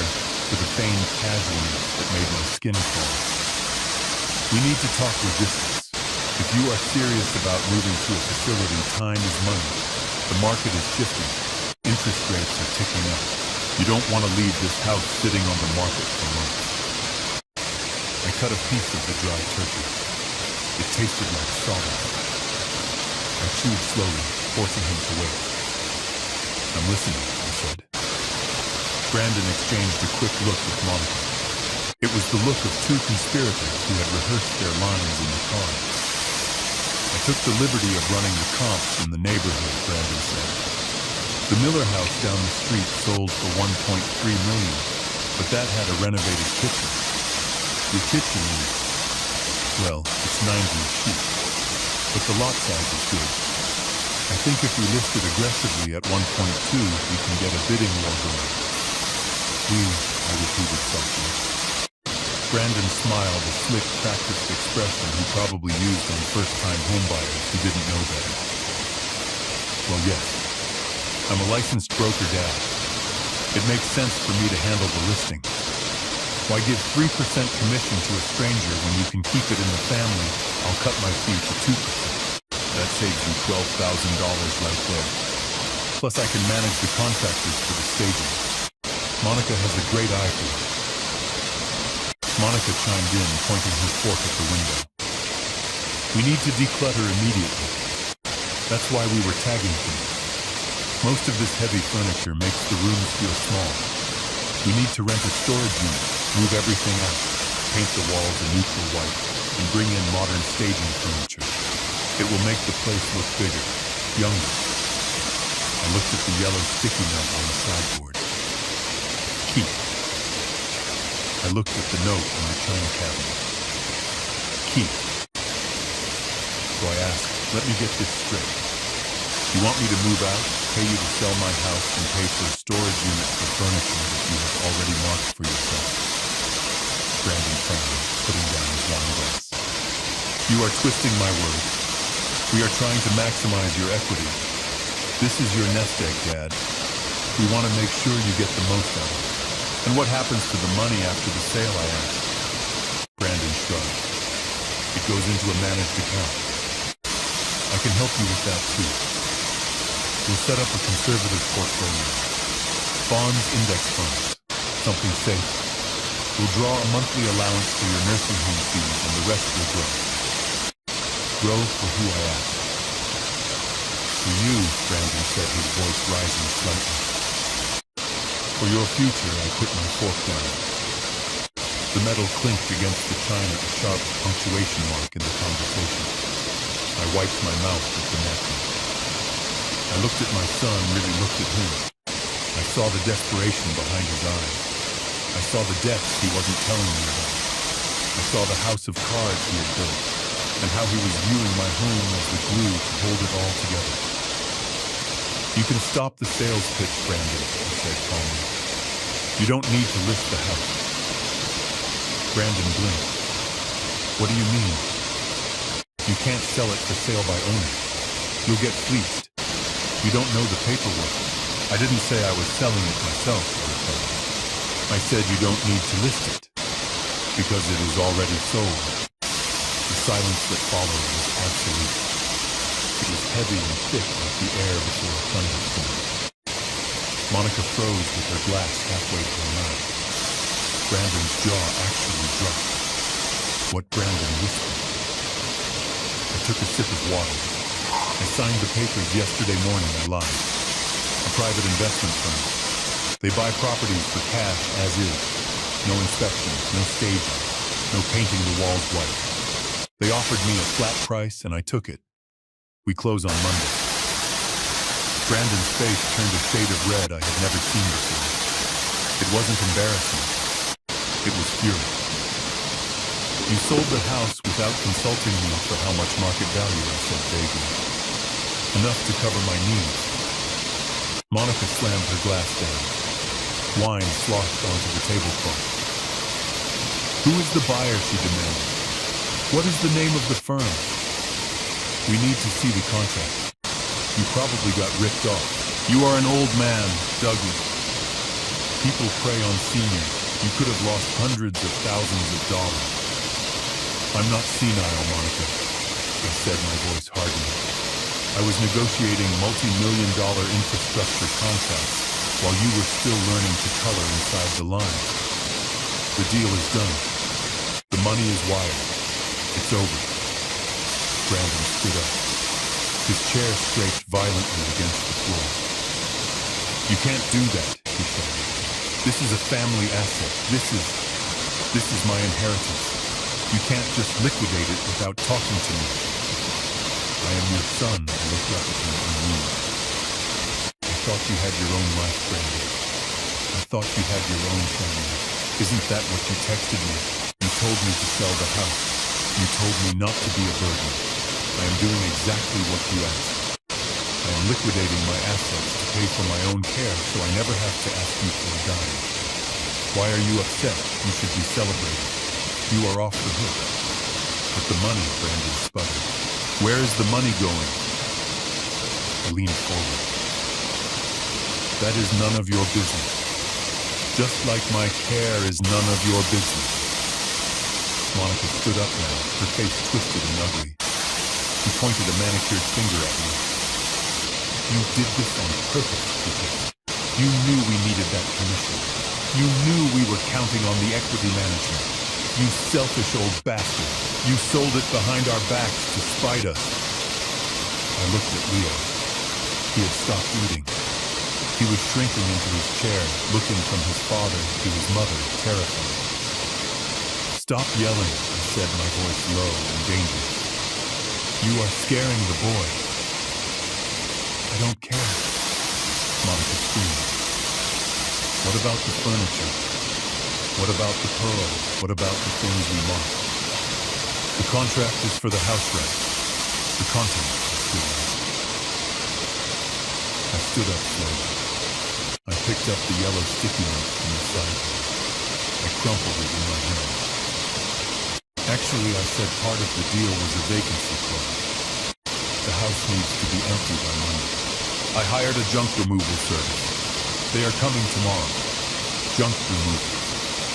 Speaker 1: with a feigned casualness that made my skin crawl. We need to talk logistics. If you are serious about moving to a facility, time is money. The market is shifting. Interest rates are ticking up. You don't want to leave this house sitting on the market for months. I cut a piece of the dry turkey. It tasted like sawdust. I chewed slowly, forcing him to wait. I'm listening, I said. Brandon exchanged a quick look with Monica. It was the look of two conspirators who had rehearsed their lines in the car. I took the liberty of running the comps in the neighborhood, Brandon said. The Miller house down the street sold for $1.3 million, but that had a renovated kitchen. Your kitchen is, well, it's 90 cheap, but the lot size is good. I think if we list it aggressively at 1.2, we can get a bidding war going. I repeated softly. Brandon smiled, a slick, practiced expression he probably used on first-time homebuyers who didn't know better. Well, yes. I'm a licensed broker, Dad. It makes sense for me to handle the listing. Why give 3% commission to a stranger when you can keep it in the family? I'll cut my fee to 2%. That saves you $12,000 right there. Plus I can manage the contractors for the staging. Monica has a great eye for it. Monica chimed in, pointing her fork at the window. We need to declutter immediately. That's why we were tagging things. Most of this heavy furniture makes the rooms feel small. We need to rent a storage unit, move everything out, paint the walls a neutral white, and bring in modern staging furniture. It will make the place look bigger, younger. I looked at the yellow sticky note on the sideboard. Keep. I looked at the note on the china cabinet. Keep. So I asked, let me get this straight. You want me to move out, pay you to sell my house, and pay for a storage unit for furniture that you have already marked for yourself? Brandon frowned, putting down his wine glass. You are twisting my words. We are trying to maximize your equity. This is your nest egg, Dad. We want to make sure you get the most out of it. And what happens to the money after the sale, I asked. Brandon shrugged. It goes into a managed account. I can help you with that, too. We'll set up a conservative portfolio. Bonds, index funds. Something safe. We'll draw a monthly allowance for your nursing home fees, and the rest will grow. Grow for who I ask. For you, Brandon said, his voice rising slightly. For your future, I put my fork down. The metal clinked against the china, a sharp punctuation mark in the conversation. I wiped my mouth with the napkin. I looked at my son, really looked at him. I saw the desperation behind his eyes. I saw the depths he wasn't telling me about. I saw the house of cards he had built, and how he was viewing my home as the glue to hold it all together. You can stop the sales pitch, Brandon, he said calmly. You don't need to list the house. Brandon blinked. What do you mean? You can't sell it for sale by owner. You'll get fleeced. You don't know the paperwork. I didn't say I was selling it myself, I replied. I said you don't need to list it, because it is already sold. The silence that followed was absolute. It was heavy and thick like the air before a thunderstorm. Monica froze with her glass halfway to her mouth. Brandon's jaw actually dropped. What Brandon whispered. I took a sip of water. I signed the papers yesterday morning, I lied. A private investment firm. They buy properties for cash as is. No inspections, no staging, no painting the walls white. They offered me a flat price and I took it. We close on Monday. Brandon's face turned a shade of red I had never seen before. It wasn't embarrassing. It was fury. You sold the house without consulting me for how much market value, I said vaguely. Enough to cover my needs. Monica slammed her glass down. Wine sloshed onto the tablecloth. Who is the buyer, she demanded. What is the name of the firm? We need to see the contract. You probably got ripped off. You are an old man, Douglas. People prey on seniors. You could have lost hundreds of thousands of dollars. I'm not senile, Monica, I said, my voice hardening. I was negotiating multi-million-dollar infrastructure contracts while you were still learning to color inside the lines. The deal is done. The money is wired. It's over. Brandon stood up. His chair scraped violently against the floor. You can't do that, he said. This is a family asset. This is my inheritance. You can't just liquidate it without talking to me. I am your son, I looked up at him unmoved. I thought you had your own life, Brandon. I thought you had your own family. Isn't that what you texted me? You told me to sell the house. You told me not to be a burden. I am doing exactly what you asked. I am liquidating my assets to pay for my own care so I never have to ask you for a dime. Why are you upset? You should be celebrated. You are off the hook. But the money, Brandon sputtered. Where is the money going? I leaned forward. That is none of your business. Just like my care is none of your business. Monica stood up now, her face twisted and ugly. He pointed a manicured finger at me. You did this on purpose, he said. You knew we needed that commission. You knew we were counting on the equity management. You selfish old bastard. You sold it behind our backs to spite us. I looked at Leo. He had stopped eating. He was shrinking into his chair, looking from his father to his mother, terrified. Stop yelling, I said, my voice low and dangerous. You are scaring the boy. I don't care, Monica screamed. What about the furniture? What about the pearl? What about the things we lost? The contract is for the house rent. The contents are still there. I stood up slowly. I picked up the yellow sticky note from the side. I crumpled it in my hand. Actually, I said part of the deal was a vacancy clause. The house needs to be empty by Monday. I hired a junk removal service. They are coming tomorrow. Junk removal.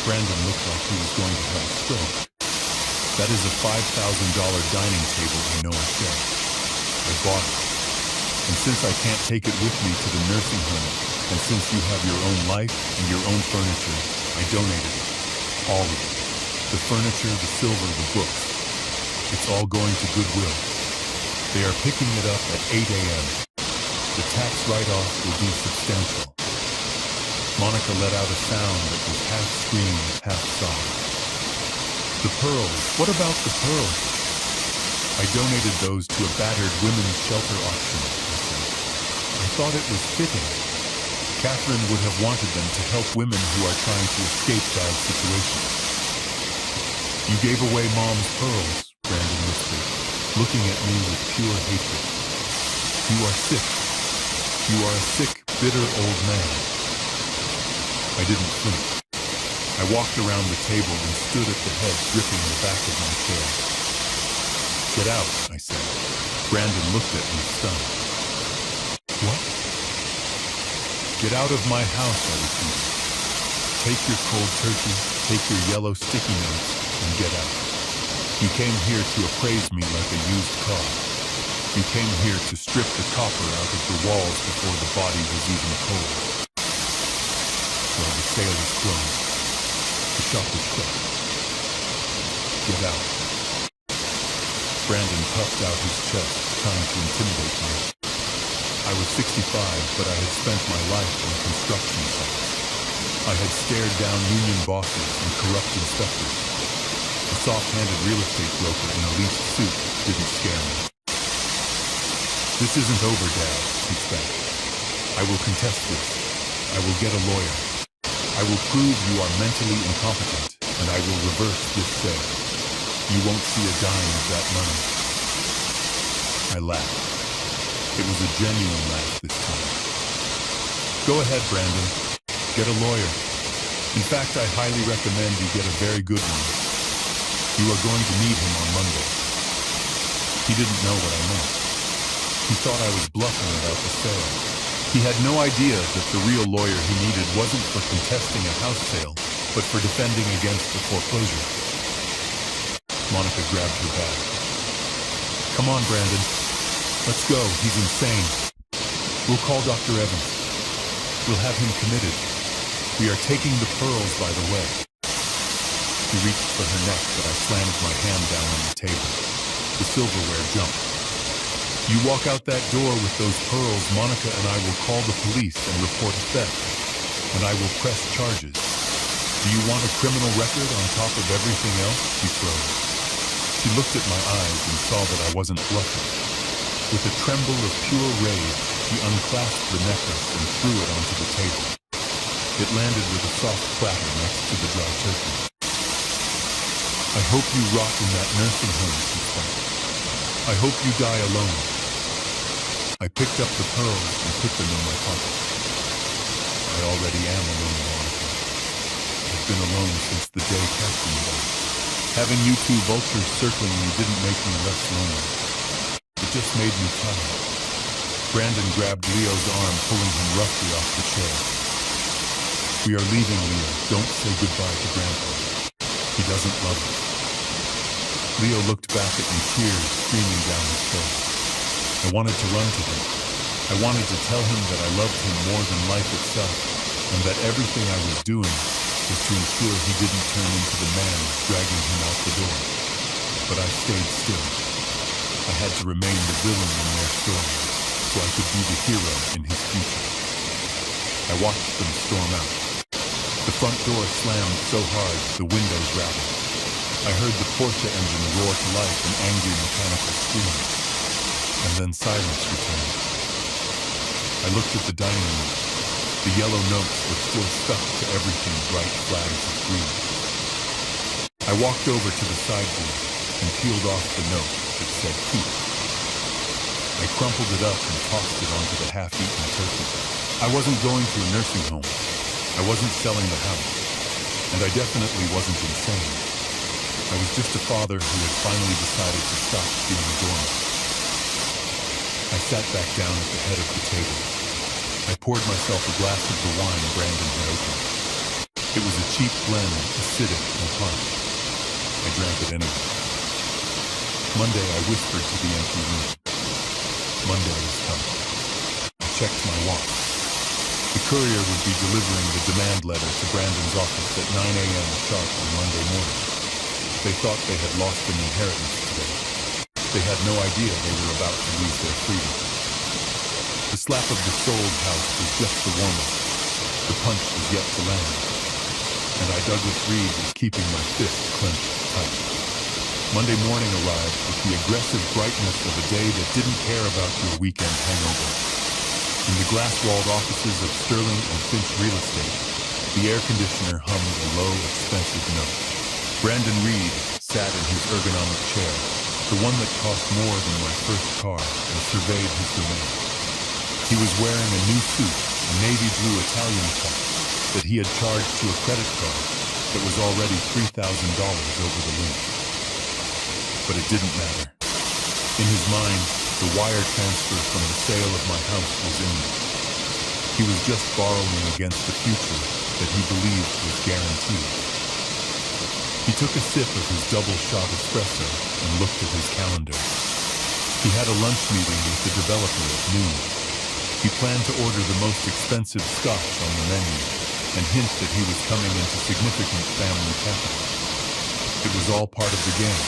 Speaker 1: Brandon looked like he was going to have a stroke. That is a $5,000 dining table, I know, I said. I bought it. And since I can't take it with me to the nursing home, and since you have your own life and your own furniture, I donated it. All of it. The furniture, the silver, the books. It's all going to Goodwill. They are picking it up at 8 a.m. The tax write-off will be substantial. Monica let out a sound that was half scream, half sob. The pearls. What about the pearls? I donated those to a battered women's shelter auction, I said. I thought it was fitting. Catherine would have wanted them to help women who are trying to escape bad situations. You gave away Mom's pearls, Brandon whispered, looking at me with pure hatred. You are sick. You are a sick, bitter old man. I didn't flinch. I walked around the table and stood at the head, gripping the back of my chair. Get out, I said. Brandon looked at me stunned. What? Get out of my house, I repeated. Take your cold turkey, take your yellow sticky notes, and get out. You came here to appraise me like a used car. You came here to strip the copper out of the walls before the body was even cold. Well, the sale is closed. The shop is shut. Get out. Brandon puffed out his chest, trying to intimidate me. I was 65, but I had spent my life on construction sites. I had stared down union bosses and corrupt inspectors. A soft-handed real estate broker in a leased suit didn't scare me. This isn't over, Dad, he spat. I will contest this. I will get a lawyer. I will prove you are mentally incompetent, and I will reverse this sale. You won't see a dime of that money. I laughed. It was a genuine laugh this time. Go ahead, Brandon. Get a lawyer. In fact, I highly recommend you get a very good one. You are going to need him on Monday. He didn't know what I meant. He thought I was bluffing about the sale. He had no idea that the real lawyer he needed wasn't for contesting a house sale, but for defending against the foreclosure. Monica grabbed her bag. Come on, Brandon. Let's go. He's insane. We'll call Dr. Evans. We'll have him committed. We are taking the pearls, by the way. He reached for her neck, but I slammed my hand down on the table. The silverware jumped. You walk out that door with those pearls, Monica and I will call the police and report theft, and I will press charges. Do you want a criminal record on top of everything else? She froze. She looked at my eyes and saw that I wasn't bluffing. With a tremble of pure rage, she unclasped the necklace and threw it onto the table. It landed with a soft clatter next to the dry turkey. I hope you rot in that nursing home, she thought. I hope you die alone. I picked up the pearls and put them in my pocket. I already am alone, Monica. I've been alone since the day Captain died. Having you two vultures circling me didn't make me less lonely. It just made me tired. Brandon grabbed Leo's arm, pulling him roughly off the chair. We are leaving, Leo. Don't say goodbye to Grandpa. He doesn't love us. Leo looked back at me, tears streaming down his face. I wanted to run to him. I wanted to tell him that I loved him more than life itself, and that everything I was doing was to ensure he didn't turn into the man dragging him out the door. But I stayed still. I had to remain the villain in their story, so I could be the hero in his future. I watched them storm out. The front door slammed so hard, the windows rattled. I heard the Porsche engine roar to life in angry mechanical screams. And then silence returned. I looked at the dining room. The yellow notes were still stuck to everything bright flags of green. I walked over to the sideboard and peeled off the note that said keep. I crumpled it up and tossed it onto the half-eaten turkey. I wasn't going to a nursing home. I wasn't selling the house. And I definitely wasn't insane. I was just a father who had finally decided to stop being a doormat. I sat back down at the head of the table. I poured myself a glass of the wine Brandon had opened. It was a cheap blend, acidic and harsh. I drank it anyway. Monday, I whispered to the empty room. Monday was come. I checked my watch. The courier would be delivering the demand letter to Brandon's office at 9 a.m. sharp on Monday morning. They thought they had lost an inheritance today. They had no idea they were about to lose their freedom. The slap of the sold house was just the warm-up. The punch was yet to land. And I, Douglas Reed, was keeping my fist clenched tight. Monday morning arrived with the aggressive brightness of a day that didn't care about your weekend hangover. In the glass-walled offices of Sterling and Finch Real Estate, the air conditioner hummed a low, expensive note. Brandon Reed, sat in his ergonomic chair, the one that cost more than my first car, and surveyed his domain. He was wearing a new suit, a navy blue Italian cut, that he had charged to a credit card that was already $3,000 over the limit. But it didn't matter. In his mind, the wire transfer from the sale of my house was imminent. He was just borrowing against the future that he believed was guaranteed. He took a sip of his double-shot espresso and looked at his calendar. He had a lunch meeting with the developer at noon. He planned to order the most expensive scotch on the menu and hint that he was coming into significant family capital. It was all part of the game.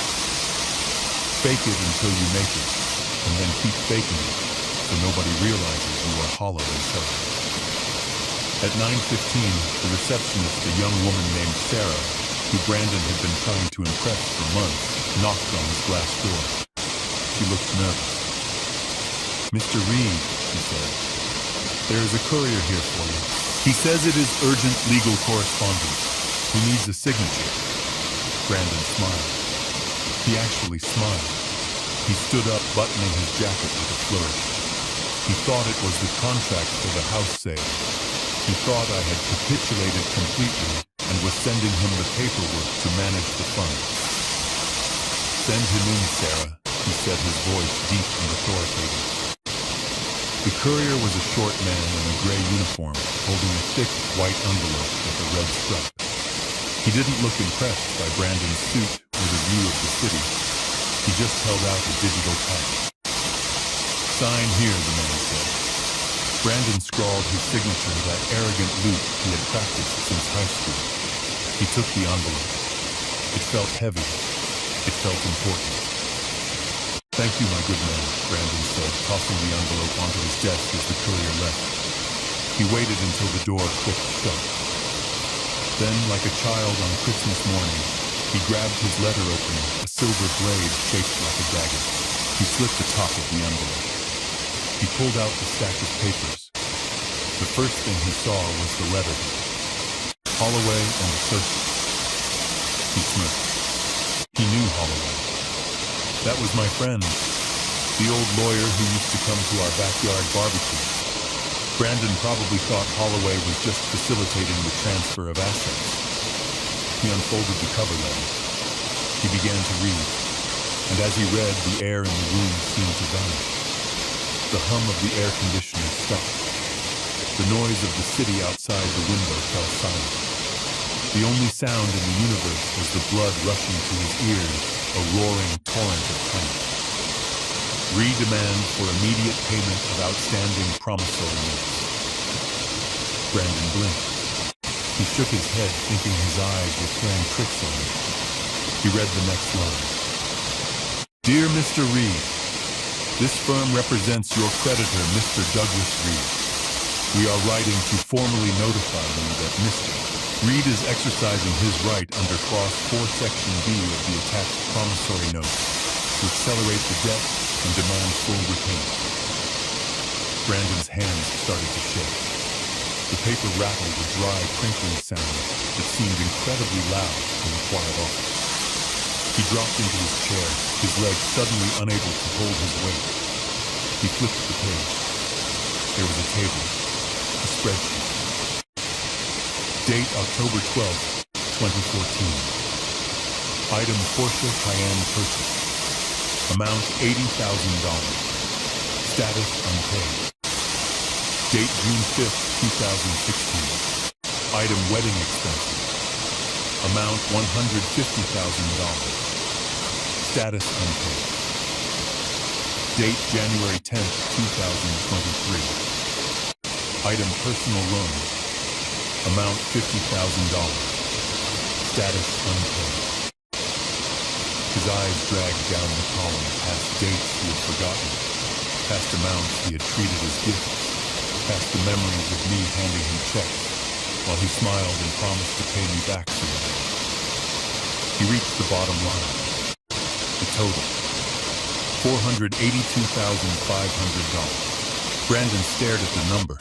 Speaker 1: Fake it until you make it, and then keep faking it so nobody realizes you are hollow inside. At 9:15, the receptionist, a young woman named Sarah, who Brandon had been trying to impress for months, knocked on his glass door. She looked nervous. "Mr. Reed," she said, "there is a courier here for you. He says it is urgent legal correspondence. He needs a signature." Brandon smiled. He actually smiled. He stood up, buttoning his jacket with a flourish. He thought it was the contract for the house sale. He thought I had capitulated completely and was sending him the paperwork to manage the funds. "Send him in, Sarah," he said, his voice deep and authoritative. The courier was a short man in a gray uniform, holding a thick white envelope with a red stripe. He didn't look impressed by Brandon's suit or the view of the city. He just held out a digital packet. "Sign here," the man said. Brandon scrawled his signature, that arrogant loop he had practiced since high school. He took the envelope. It felt heavy. It felt important. "Thank you, my good man," Brandon said, tossing the envelope onto his desk as the courier left. He waited until the door clicked shut. Then, like a child on Christmas morning, he grabbed his letter opener, a silver blade shaped like a dagger. He slit the top of the envelope. He pulled out the stack of papers. The first thing he saw was the letter. "Holloway and Associates." He smirked. He knew Holloway. That was my friend, the old lawyer who used to come to our backyard barbecue. Brandon probably thought Holloway was just facilitating the transfer of assets. He unfolded the cover letter. He began to read, and as he read, the air in the room seemed to vanish. The hum of the air conditioner stopped. The noise of the city outside the window fell silent. The only sound in the universe was the blood rushing to his ears, a roaring torrent of panic. "Redemand for immediate payment of outstanding promissory notes." Brandon blinked. He shook his head, thinking his eyes were playing tricks on him. He read the next line. "Dear Mr. Reed, this firm represents your creditor, Mr. Douglas Reed. We are writing to formally notify you that Mr. Reed is exercising his right under Clause 4, Section B of the attached promissory note to accelerate the debt and demand full repayment." Brandon's hands started to shake. The paper rattled a dry, crinkling sound that seemed incredibly loud in the quiet office. He dropped into his chair, his legs suddenly unable to hold his weight. He flipped the page. There was a table, a spreadsheet. Date October 12th, 2014. Item Porsche Cayenne purchase. Amount $80,000. Status unpaid. Date June 5th, 2016. Item wedding expenses. Amount $150,000. Status unpaid. Date January 10th, 2023. Item personal loan. Amount $50,000. Status unpaid. His eyes dragged down the column past dates he had forgotten, past amounts he had treated as gifts, past the memories of me handing him checks, while he smiled and promised to pay me back someday. He reached the bottom line. The total. $482,500. Brandon stared at the number.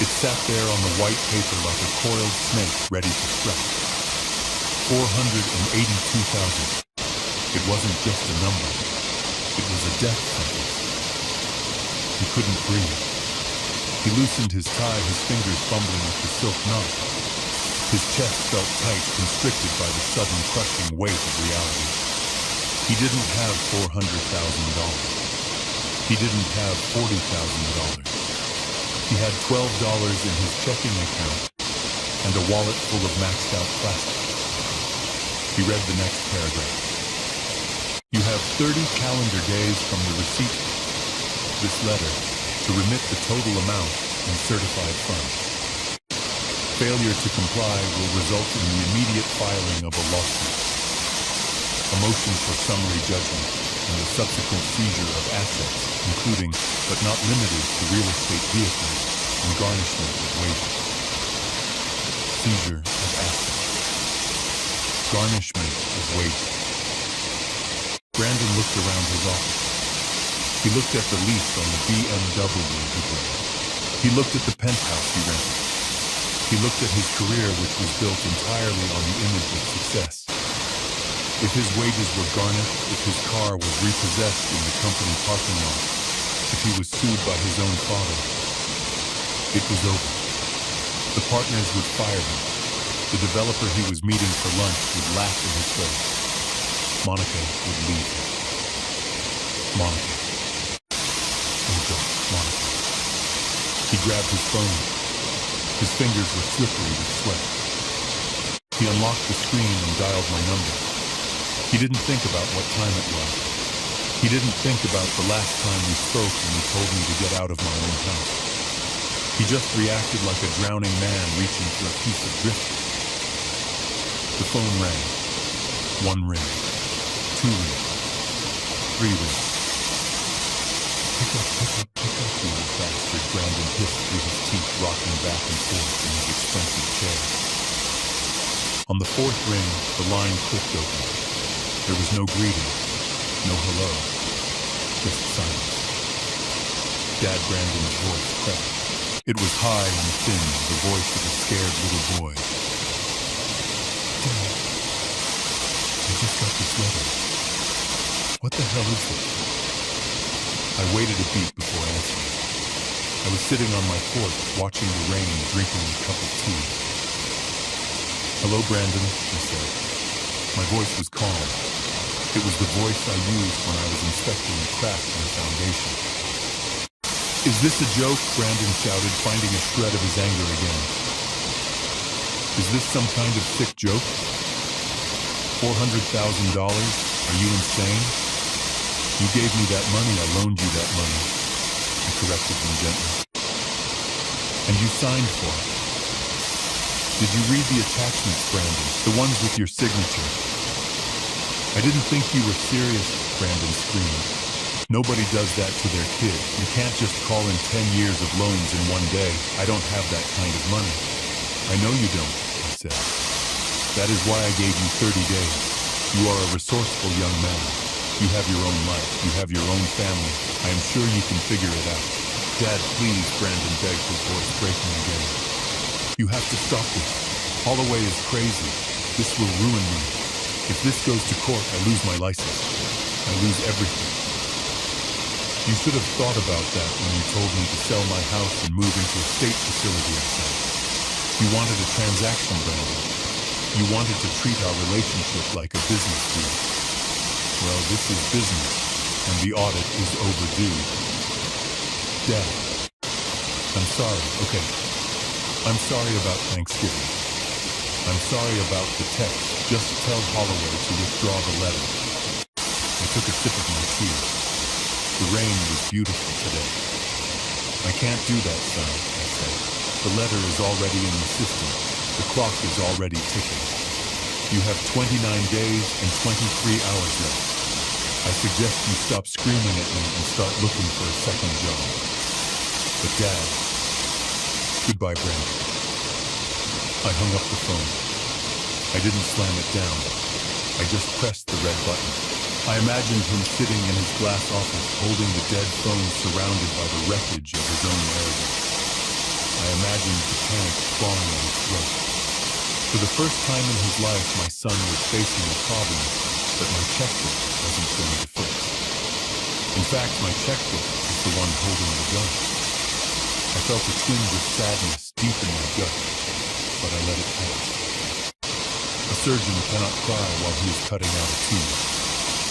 Speaker 1: It sat there on the white paper like a coiled snake ready to strike. $482,000. It wasn't just a number. It was a death sentence. He couldn't breathe. He loosened his tie, his fingers fumbling with the silk knot. His chest felt tight, constricted by the sudden crushing weight of reality. He didn't have $400,000. He didn't have $40,000. He had $12 in his checking account and a wallet full of maxed out plastic. He read the next paragraph. You have 30 calendar days from the receipt of this letter to remit the total amount in certified funds. Failure to comply will result in the immediate filing of a lawsuit, a motion for summary judgment, and the subsequent seizure of assets, including, but not limited to, real estate vehicles and garnishment of wages. Seizure of assets. Garnishment of wages. Brandon looked around his office. He looked at the lease on the BMW he drove. He looked at the penthouse he rented. He looked at his career, which was built entirely on the image of success. If his wages were garnished, if his car was repossessed in the company parking lot, if he was sued by his own father, it was over. The partners would fire him. The developer he was meeting for lunch would laugh in his face. Monica would leave him. Monica. Oh God, Monica. He grabbed his phone. His fingers were slippery with sweat. He unlocked the screen and dialed my number. He didn't think about what time it was. He didn't think about the last time we spoke when he told me to get out of my own house. He just reacted like a drowning man reaching for a piece of driftwood. The phone rang. 1 ring. 2 rings. 3 rings. Pick up, you little bastard, Brandon hissed through his teeth, rocking back and forth in his expensive chair. On the 4th ring, the line clicked open. There was no greeting, no hello, just silence. Dad Brandon's voice cracked. It was high and thin, the voice of a scared little boy. Dad, I just got this letter. What the hell is this? I waited a beat before answering. I was sitting on my porch, watching the rain, drinking a cup of tea. Hello, Brandon, I said. My voice was calm. It was the voice I used when I was inspecting a crack in the foundation. Is this a joke? Brandon shouted, finding a shred of his anger again. Is this some kind of sick joke? $400,000? Are you insane? You gave me that money, I loaned you that money. I corrected him gently. And you signed for it. Did you read the attachments, Brandon? The ones with your signature? I didn't think you were serious, Brandon screamed. Nobody does that to their kid. You can't just call in 10 years of loans in one day. I don't have that kind of money. I know you don't, I said. That is why I gave you 30 days. You are a resourceful young man. You have your own life. You have your own family. I am sure you can figure it out. Dad, please, Brandon begged, his voice breaking again. You have to stop this. Holloway is crazy. This will ruin me. If this goes to court, I lose my license. I lose everything. You should have thought about that when you told me to sell my house and move into a state facility, I said. You wanted a transaction, Brandon. You wanted to treat our relationship like a business deal. Well, this is business, and the audit is overdue. Dad, I'm sorry, okay. I'm sorry about Thanksgiving. I'm sorry about the text. Just tell Holloway to withdraw the letter. I took a sip of my tea. The rain was beautiful today. I can't do that, son, I said. The letter is already in the system. The clock is already ticking. You have 29 days and 23 hours left. I suggest you stop screaming at me and start looking for a second job. But Dad, goodbye, Brandon. I hung up the phone. I didn't slam it down. I just pressed the red button. I imagined him sitting in his glass office holding the dead phone surrounded by the wreckage of his own arrogance. I imagined the panic clawing at his throat. For the first time in his life, my son was facing a problem but my checkbook wasn't going to fix. In fact, my checkbook was the one holding the gun. I felt a twinge of sadness deep in my gut, but I let it pass. A surgeon cannot cry while he is cutting out a tube.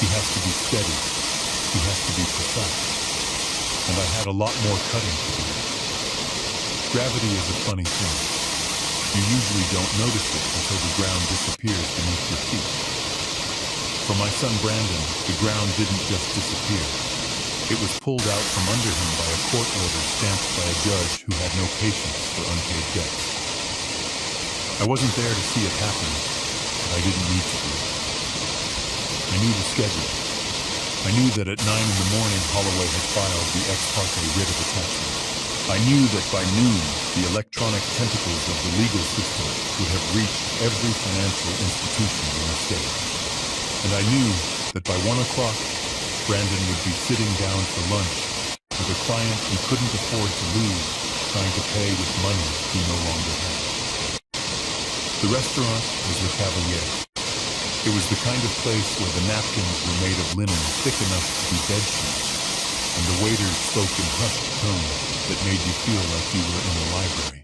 Speaker 1: He has to be steady. He has to be precise. And I had a lot more cutting to do. Gravity is a funny thing. You usually don't notice it until the ground disappears beneath your feet. For my son Brandon, the ground didn't just disappear. It was pulled out from under him by a court order stamped by a judge who had no patience for unpaid debts. I wasn't there to see it happen, but I didn't need to be. I knew the schedule. I knew that at 9 in the morning Holloway had filed the ex parte writ of attachment. I knew that by noon, the electronic tentacles of the legal system would have reached every financial institution in the state. And I knew that by 1 o'clock, Brandon would be sitting down for lunch with a client he couldn't afford to lose, trying to pay with money he no longer had. The restaurant was Le Cavalier. It was the kind of place where the napkins were made of linen thick enough to be bedsheets, and the waiters spoke in hushed tones that made you feel like you were in a library.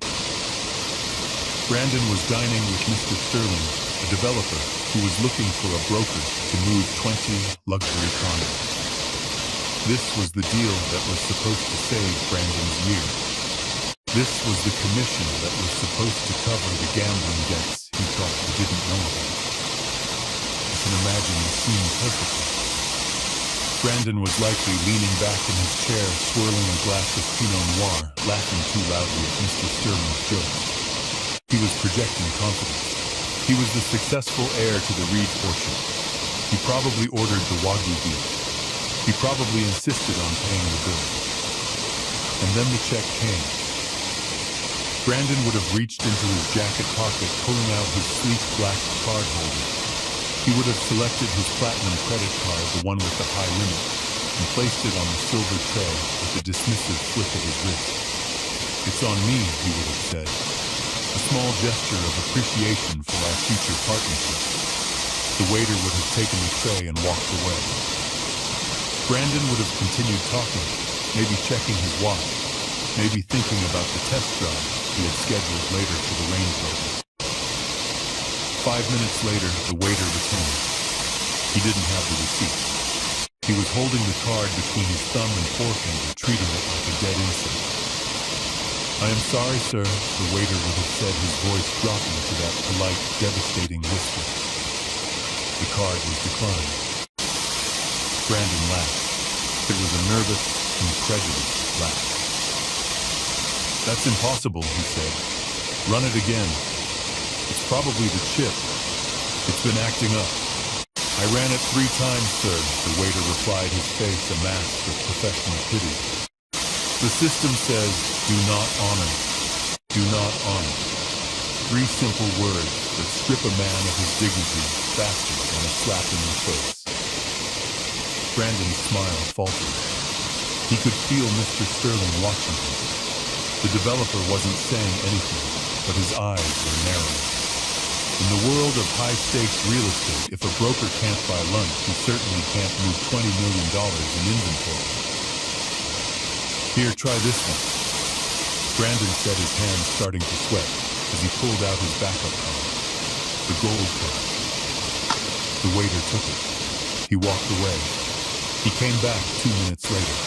Speaker 1: Brandon was dining with Mr. Sterling, a developer who was looking for a broker to move 20 luxury condos. This was the deal that was supposed to save Brandon's year. This was the commission that was supposed to cover the gambling debts he thought he didn't know about. You can imagine the scene perfectly. Brandon was likely leaning back in his chair, swirling a glass of Pinot Noir, laughing too loudly at Mr. Sterling's jokes. He was projecting confidence. He was the successful heir to the Reed fortune. He probably ordered the Wagyu beef. He probably insisted on paying the bill. And then the check came. Brandon would have reached into his jacket pocket, pulling out his sleek black card holder. He would have selected his platinum credit card, the one with the high limit, and placed it on the silver tray with a dismissive flick of his wrist. "It's on me," he would have said. A small gesture of appreciation for our future partnership. The waiter would have taken the tray and walked away. Brandon would have continued talking, maybe checking his watch, maybe thinking about the test drive he had scheduled later for the Range Rover. 5 minutes later, the waiter returned. He didn't have the receipt. He was holding the card between his thumb and forefinger, treating it like a dead insect. "I am sorry, sir," the waiter would have said, his voice dropping to that polite, devastating whisper. The card was declined. Brandon laughed. It was a nervous, incredulous laugh. "That's impossible," he said. "Run it again. It's probably the chip. It's been acting up." "I ran it 3 times, sir," the waiter replied, his face a mask of professional pity. "The system says, do not honor. Do not honor." 3 simple words that strip a man of his dignity faster than a slap in the face. Brandon's smile faltered. He could feel Mr. Sterling watching him. The developer wasn't saying anything, but his eyes were narrowing. In the world of high-stakes real estate, if a broker can't buy lunch, he certainly can't move $20 million in inventory. "Here, try this one." Brandon said, his hands starting to sweat as he pulled out his backup card, the gold card. The waiter took it. He walked away. He came back 2 minutes later.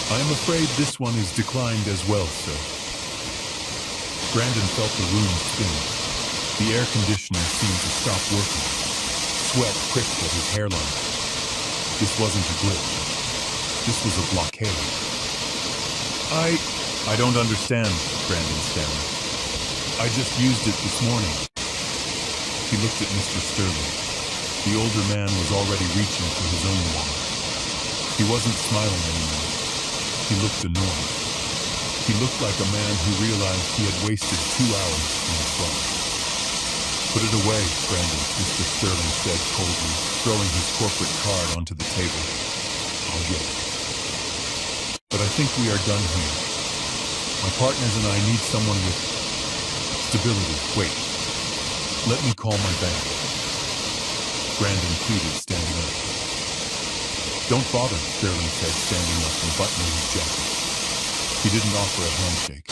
Speaker 1: "I am afraid this one is declined as well, sir." Brandon felt the room spin. The air conditioner seemed to stop working. Sweat pricked at his hairline. This wasn't a glitch. This was a blockade. I don't understand," Brandon stammered. "I just used it this morning." He looked at Mr. Sterling. The older man was already reaching for his own wallet. He wasn't smiling anymore. He looked annoyed. He looked like a man who realized he had wasted 2 hours on the phone. "Put it away, Brandon," Mr. Sterling said coldly, throwing his corporate card onto the table. "I'll get it. But I think we are done here. My partners and I need someone with stability. Wait. Let me call my bank." Brandon pleaded, standing up. Don't bother, Sterling said, standing up and buttoning his jacket. He didn't offer a handshake.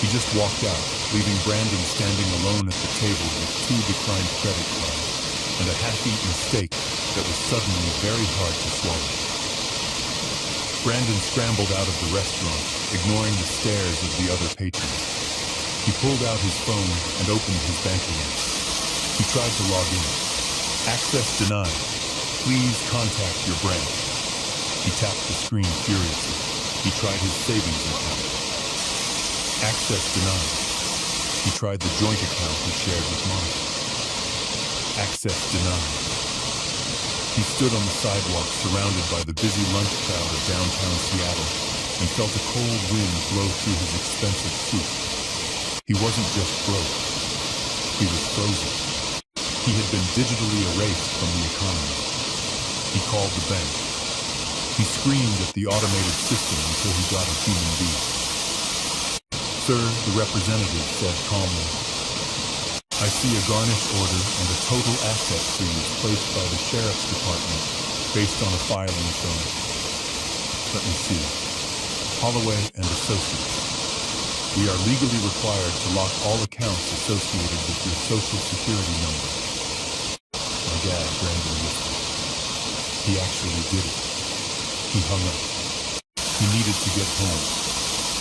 Speaker 1: He just walked out, leaving Brandon standing alone at the table with 2 declined credit cards and a half-eaten steak that was suddenly very hard to swallow. Brandon scrambled out of the restaurant, ignoring the stares of the other patrons. He pulled out his phone and opened his banking app. He tried to log in. Access denied. Please contact your branch. He tapped the screen furiously. He tried his savings account. Access denied. He tried the joint account he shared with Monica. Access denied. He stood on the sidewalk surrounded by the busy lunch crowd of downtown Seattle and felt a cold wind blow through his expensive suit. He wasn't just broke. He was frozen. He had been digitally erased from the economy. He called the bank. He screamed at the automated system until he got a human being. Sir, the representative said calmly, I see a garnish order and a total asset freeze placed by the Sheriff's Department based on a filing charge. Let me see. Holloway and Associates. We are legally required to lock all accounts associated with your Social Security number. My dad, Brandon whispered. He actually did it. He hung up. He needed to get home.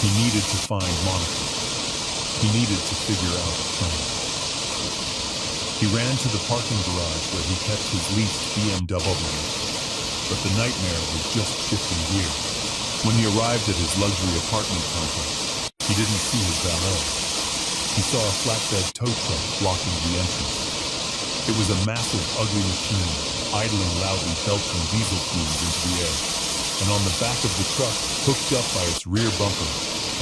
Speaker 1: He needed to find Monica. He needed to figure out a plan. He ran to the parking garage where he kept his leased BMW, but the nightmare was just shifting gears. When he arrived at his luxury apartment complex, he didn't see his valet. He saw a flatbed tow truck blocking the entrance. It was a massive, ugly machine, idling loudly belching diesel fumes into the air. And on the back of the truck, hooked up by its rear bumper,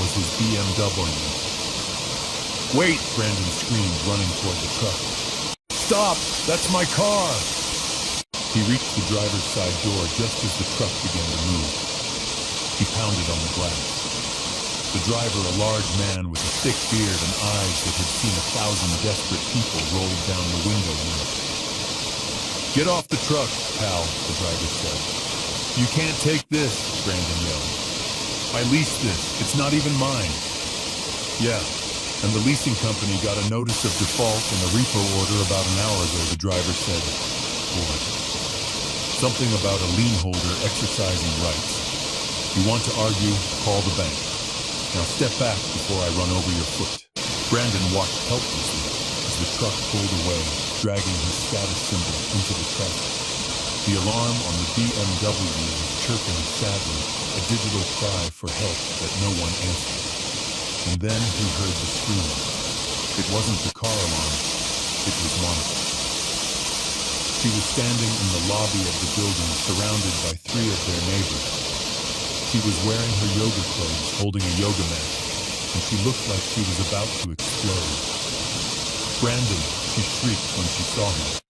Speaker 1: was his BMW. Wait, Brandon screamed, running toward the truck. Stop! That's my car! He reached the driver's side door just as the truck began to move. He pounded on the glass. The driver, a large man with a thick beard and eyes that had seen 1,000 desperate people, rolled down the window lamp. Get off the truck, pal, the driver said. You can't take this, Brandon yelled. I leased this. It's not even mine. Yeah, and the leasing company got a notice of default and a repo order about an hour ago, the driver said. Boy. Something about a lien holder exercising rights. You want to argue, call the bank. Now step back before I run over your foot. Brandon watched helplessly as the truck pulled away, dragging his status symbol into the traffic. The alarm on the BMW was chirping sadly, a digital cry for help that no one answered. And then he heard the scream. It wasn't the car alarm, it was Monica. She was standing in the lobby of the building, surrounded by 3 of their neighbors. She was wearing her yoga clothes, holding a yoga mat, and she looked like she was about to explode. Brandon, she shrieked when she saw him.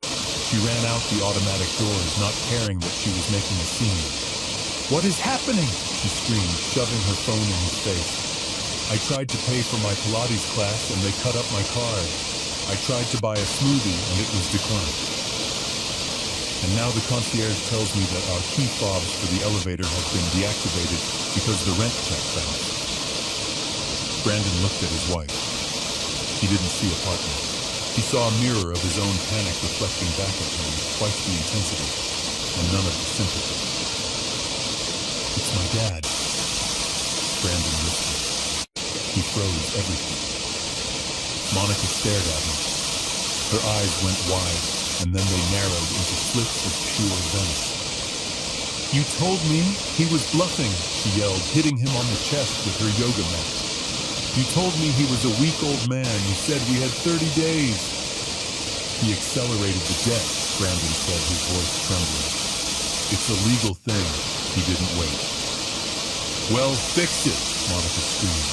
Speaker 1: She ran out the automatic doors, not caring that she was making a scene. What is happening? She screamed, shoving her phone in his face. I tried to pay for my Pilates class and they cut up my card. I tried to buy a smoothie and it was declined. And now the concierge tells me that our key fobs for the elevator have been deactivated because the rent check bounced. Brandon looked at his wife. He didn't see a partner. He saw a mirror of his own panic reflecting back at him with twice the intensity and none of the sympathy. It's my dad, Brandon whispered. He froze everything. Monica stared at him. Her eyes went wide, and then they narrowed into slits of pure venom. You told me he was bluffing, she yelled, hitting him on the chest with her yoga mat. You told me he was a weak-old man. You said we had 30 days. He accelerated the debt, Brandon said, his voice trembling. It's a legal thing. He didn't wait. Well, fix it, Monica screamed.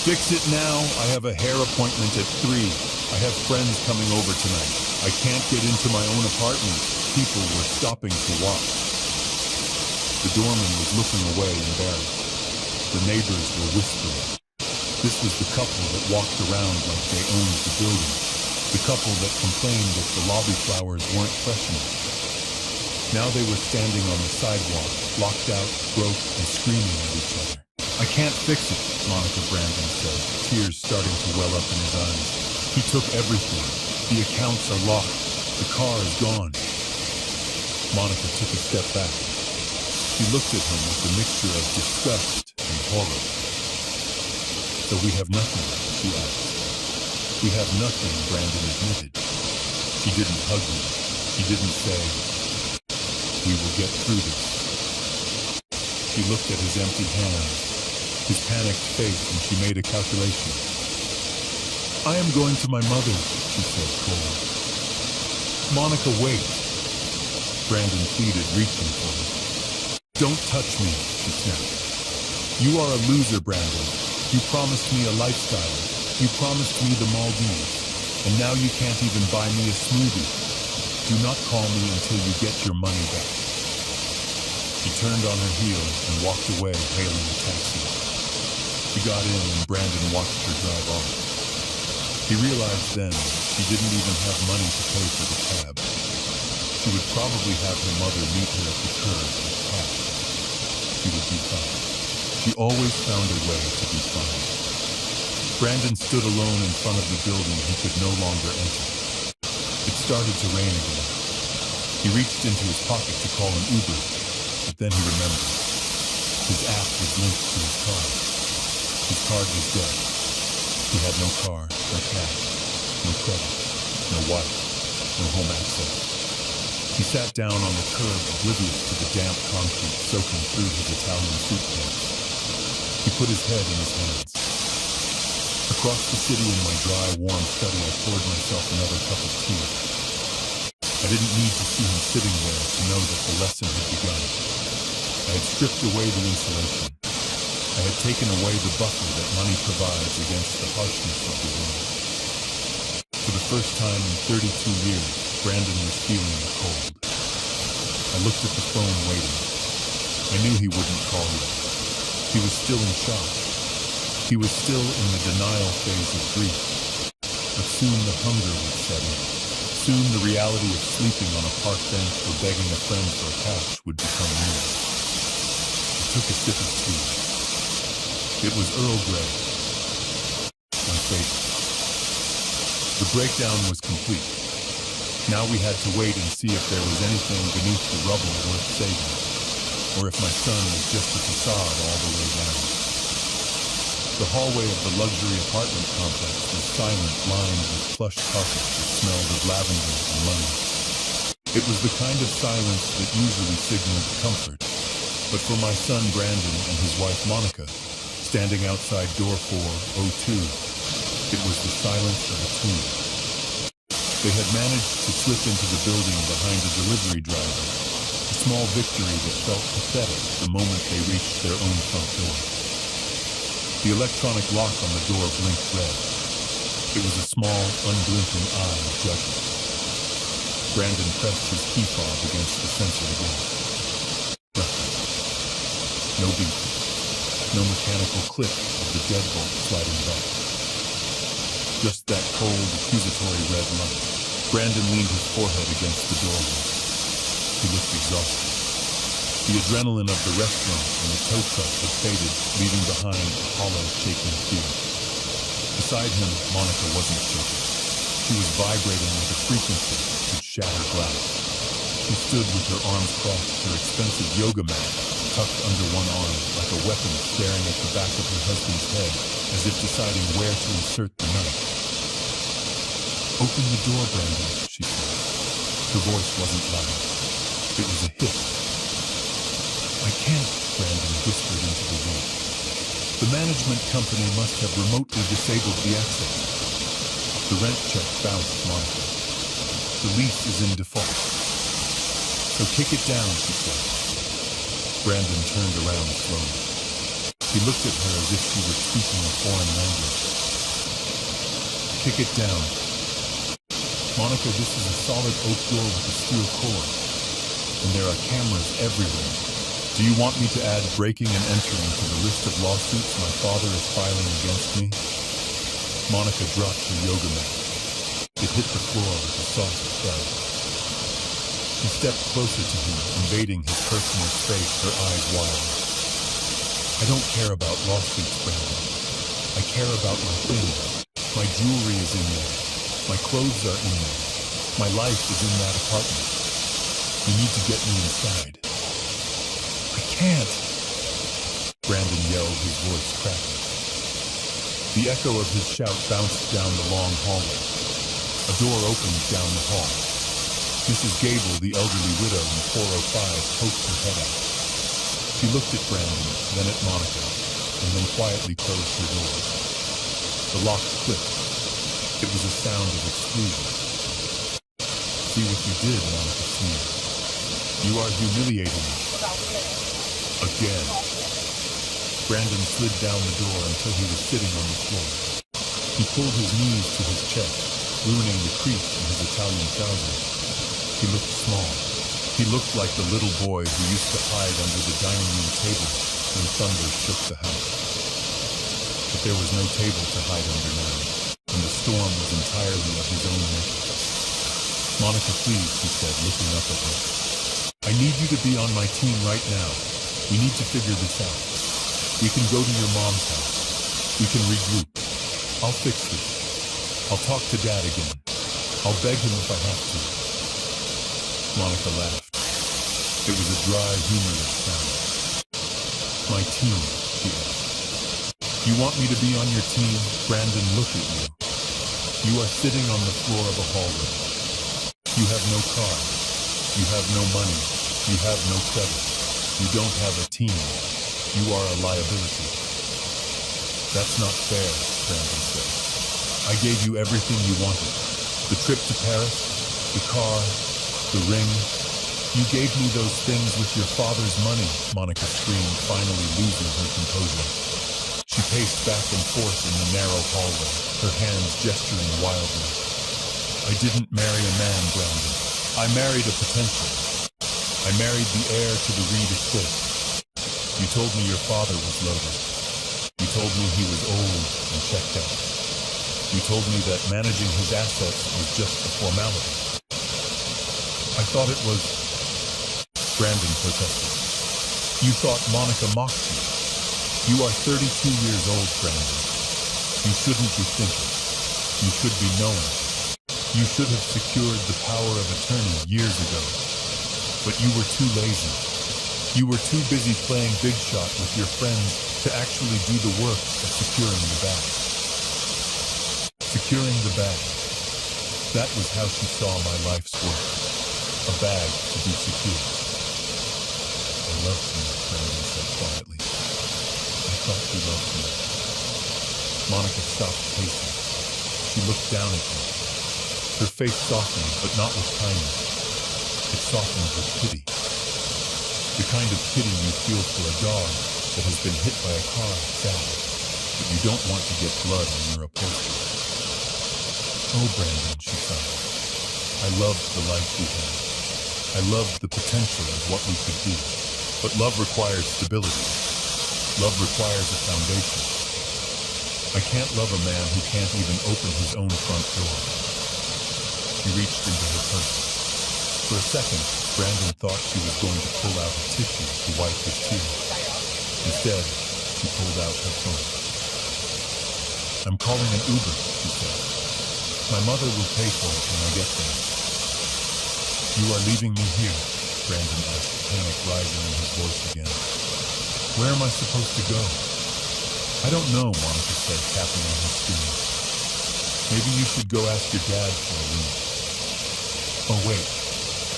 Speaker 1: Fix it now. I have a hair appointment at 3. I have friends coming over tonight. I can't get into my own apartment. People were stopping to watch. The doorman was looking away, embarrassed. The neighbors were whispering. This was the couple that walked around like they owned the building. The couple that complained that the lobby flowers weren't fresh enough. Now they were standing on the sidewalk, locked out, broke, and screaming at each other. "I can't fix it," Monica Brandon said, tears starting to well up in his eyes. "He took everything. The accounts are locked. The car is gone." Monica took a step back. She looked at him with a mixture of disgust and horror. "So we have nothing?" she asked. "We have nothing," Brandon admitted. She didn't hug me. She didn't say, "We will get through this." She looked at his empty hands, his panicked face, and she made a calculation. "I am going to my mother's," she said cold. "Monica, wait." Brandon pleaded, reaching for her. "Don't touch me," she snapped. "You are a loser, Brandon. You promised me a lifestyle. You promised me the Maldives. And now you can't even buy me a smoothie. Do not call me until you get your money back." She turned on her heel and walked away, hailing a taxi. She got in and Brandon watched her drive off. He realized then she didn't even have money to pay for the cab. She would probably have her mother meet her at the curb with cash. She would be fine. She always found a way to be fine. Brandon stood alone in front of the building he could no longer enter. It started to rain again. He reached into his pocket to call an Uber, but then he remembered. His app was linked to his card. His card was dead. He had no car, no cash, no credit, no wife, no home access. He sat down on the curb, oblivious to the damp concrete soaking through his Italian suitcase. He put his head in his hands. Across the city in my dry, warm study, I poured myself another cup of tea. I didn't need to see him sitting there to know that the lesson had begun. I had stripped away the insulation. I had taken away the buffer that money provides against the harshness of the world. For the first time in 32 years, Brandon was feeling the cold. I looked at the phone waiting. I knew he wouldn't call yet. He was still in shock. He was still in the denial phase of grief. But soon the hunger would set in. Soon the reality of sleeping on a park bench or begging a friend for a couch would become real. I took a sip of tea. It was Earl Grey, my favorite. The breakdown was complete. Now we had to wait and see if there was anything beneath the rubble worth saving, or if my son was just a facade all the way down. The hallway of the luxury apartment complex was silent, lined with plush carpets that smelled of lavender and lemon. It was the kind of silence that usually signaled comfort, but for my son Brandon and his wife Monica, standing outside door 402, it was the silence of a tomb. They had managed to slip into the building behind a delivery driver, a small victory that felt pathetic the moment they reached their own front door. The electronic lock on the door blinked red. It was a small, unblinking eye of judgment. Brandon pressed his key fob against the sensor again. Nothing. No beep. No mechanical click of the deadbolt sliding back. Just that cold, accusatory red light. Brandon leaned his forehead against the doorway. He looked exhausted. The adrenaline of the restaurant and the tow truck had faded, leaving behind a hollow, shaking fear. Beside him, Monica wasn't shaking. She was vibrating with a frequency that could shatter glass. She stood with her arms crossed, her expensive yoga mat tucked under one arm, like a weapon staring at the back of her husband's head, as if deciding where to insert the knife. "Open the door, Brandon," she said. Her voice wasn't loud. It was a hiss. "I can't," Brandon whispered into the room. "The management company must have remotely disabled the access. The rent check bounced, Monica. The lease is in default. So kick it down," she said. Brandon turned around slowly. He looked at her as if she were speaking a foreign language. "Kick it down. Monica, this is a solid oak door with a steel core. And there are cameras everywhere. Do you want me to add breaking and entering to the list of lawsuits my father is filing against me?" Monica dropped her yoga mat. It hit the floor with a soft thud. She stepped closer to him, invading his personal space, her eyes wild. I don't care about lawsuits, Brandon. I care about my things. My jewelry is in there. My clothes are in there. My life is in that apartment. You need to get me inside. I can't, Brandon yelled, his voice cracking. The echo of his shout bounced down the long hallway. A door opened down the hall. Mrs. Gable, the elderly widow in 405, poked her head out. She looked at Brandon, then at Monica, and then quietly closed her door. The lock clicked. It was a sound of exclusion. See what you did, Monica sneered. You are humiliating me. Again. Brandon slid down the door until he was sitting on the floor. He pulled his knees to his chest, ruining the crease in his Italian trousers. He looked small. He looked like the little boy who used to hide under the dining room table when thunder shook the house. But there was no table to hide under now, and the storm was entirely of his own making. Monica, please, he said, looking up at her. I need you to be on my team right now. We need to figure this out. We can go to your mom's house. We can regroup. I'll fix this. I'll talk to Dad again. I'll beg him if I have to. Monica laughed. It was a dry, humorless sound. My team, she asked. You want me to be on your team? Brandon, look at you. You are sitting on the floor of a hallway. You have no car. You have no money. You have no credit. You don't have a team. You are a liability. That's not fair, Brandon said. I gave you everything you wanted. The trip to Paris, the car, the ring. You gave me those things with your father's money, Monica screamed, finally losing her composure. She paced back and forth in the narrow hallway, her hands gesturing wildly. I didn't marry a man, Brandon. I married a potential. I married the heir to the Reed estate. You told me your father was loaded. You told me he was old and checked out. You told me that managing his assets was just a formality. I thought it was... Brandon protested. You thought Monica mocked you. You are 32 years old, Brandon. You shouldn't be thinking. You should be knowing. You should have secured the power of attorney years ago. But you were too lazy. You were too busy playing big shot with your friends to actually do the work of securing the bag. Securing the bag. That was how she saw my life's work. A bag to be secured. I loved you, Brandon said quietly. I thought you loved me. Monica stopped pacing. She looked down at me. Her face softened, but not with kindness. It softened with pity. The kind of pity you feel for a dog that has been hit by a car, sad, but you don't want to get blood on your upholstery. Oh, Brandon, she sighed. I loved the life we had. I loved the potential of what we could be. But love requires stability. Love requires a foundation. I can't love a man who can't even open his own front door. She reached into her purse. For a second, Brandon thought she was going to pull out a tissue to wipe his tears. Instead, she pulled out her phone. I'm calling an Uber, she said. My mother will pay for it when I get there. You are leaving me here, Brandon asked, panic rising in his voice again. Where am I supposed to go? I don't know, Monica said, tapping on his screen. Maybe you should go ask your dad for a room. Oh, wait.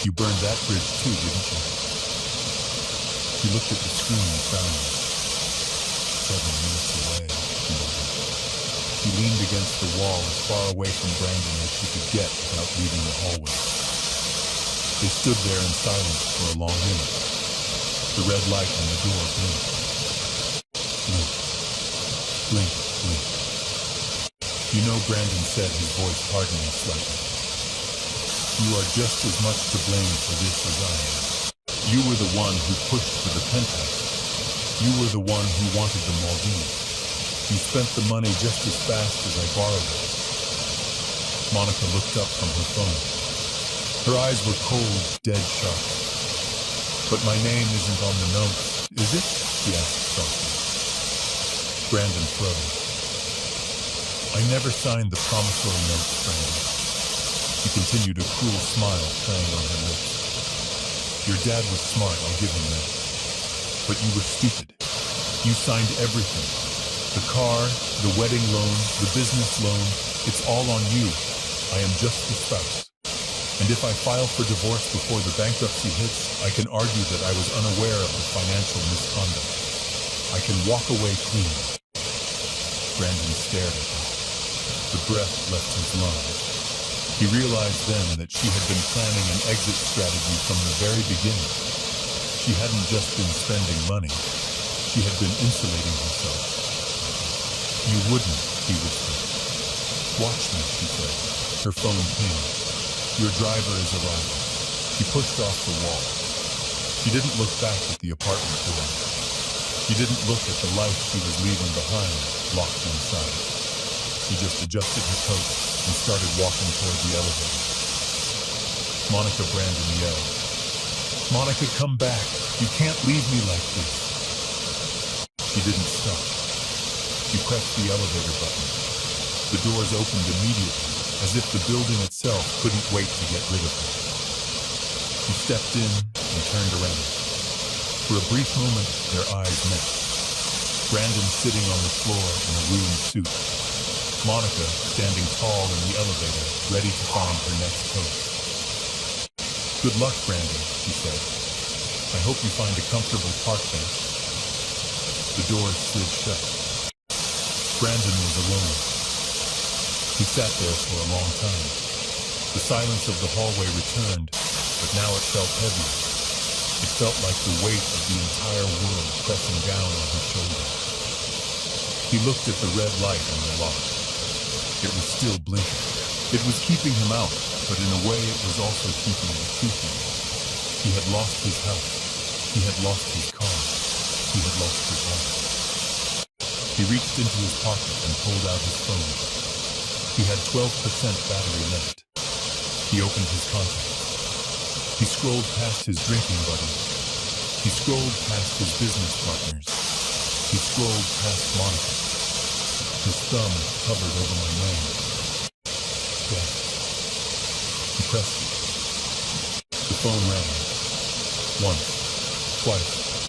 Speaker 1: You burned that bridge too, didn't you? She looked at the screen and frowned. 7 minutes away, she muttered. She leaned against the wall as far away from Brandon as she could get without leaving the hallway. They stood there in silence for a long minute. The red light on the door blinked. Blink. Blink. Blink. You know, Brandon said, his voice hardening slightly. You are just as much to blame for this as I am. You were the one who pushed for the penthouse. You were the one who wanted the Maldives. You spent the money just as fast as I borrowed it. Monica looked up from her phone. Her eyes were cold, dead sharp. But my name isn't on the notes, is it? She asked softly. Brandon froze. I never signed the promissory notes, Brandon. She continued, a cruel smile playing on her lips. Your dad was smart, I'll give him that. But you were stupid. You signed everything. The car, the wedding loan, the business loan, it's all on you. I am just the spouse. And if I file for divorce before the bankruptcy hits, I can argue that I was unaware of the financial misconduct. I can walk away clean. Brandon stared at her. The breath left his lungs. He realized then that she had been planning an exit strategy from the very beginning. She hadn't just been spending money. She had been insulating herself. You wouldn't, he whispered. Watch me, she said. Her phone pinged. Your driver is arriving. She pushed off the wall. She didn't look back at the apartment door. She didn't look at the life she was leaving behind, locked inside. She just adjusted her coat and started walking toward the elevator. Monica, Brandon yelled. Monica, come back. You can't leave me like this. She didn't stop. She pressed the elevator button. The doors opened immediately, as if the building itself couldn't wait to get rid of her. She stepped in and turned around. For a brief moment, their eyes met. Brandon sitting on the floor in a ruined suit. Monica standing tall in the elevator, ready to find her next host. Good luck, Brandon, she said. I hope you find a comfortable park bench. The doors slid shut. Brandon was alone. He sat there for a long time. The silence of the hallway returned, but now it felt heavy. It felt like the weight of the entire world pressing down on his shoulder. He looked at the red light on the lock. It was still blinking. It was keeping him out, but in a way it was also keeping the truth in. He had lost his house. He had lost his car. He had lost his life. He reached into his pocket and pulled out his phone. He had 12% battery left. He opened his contacts. He scrolled past his drinking buddies. He scrolled past his business partners. He scrolled past Monica. His thumb hovered over my name. Death. He pressed it. The phone rang. Once. Twice.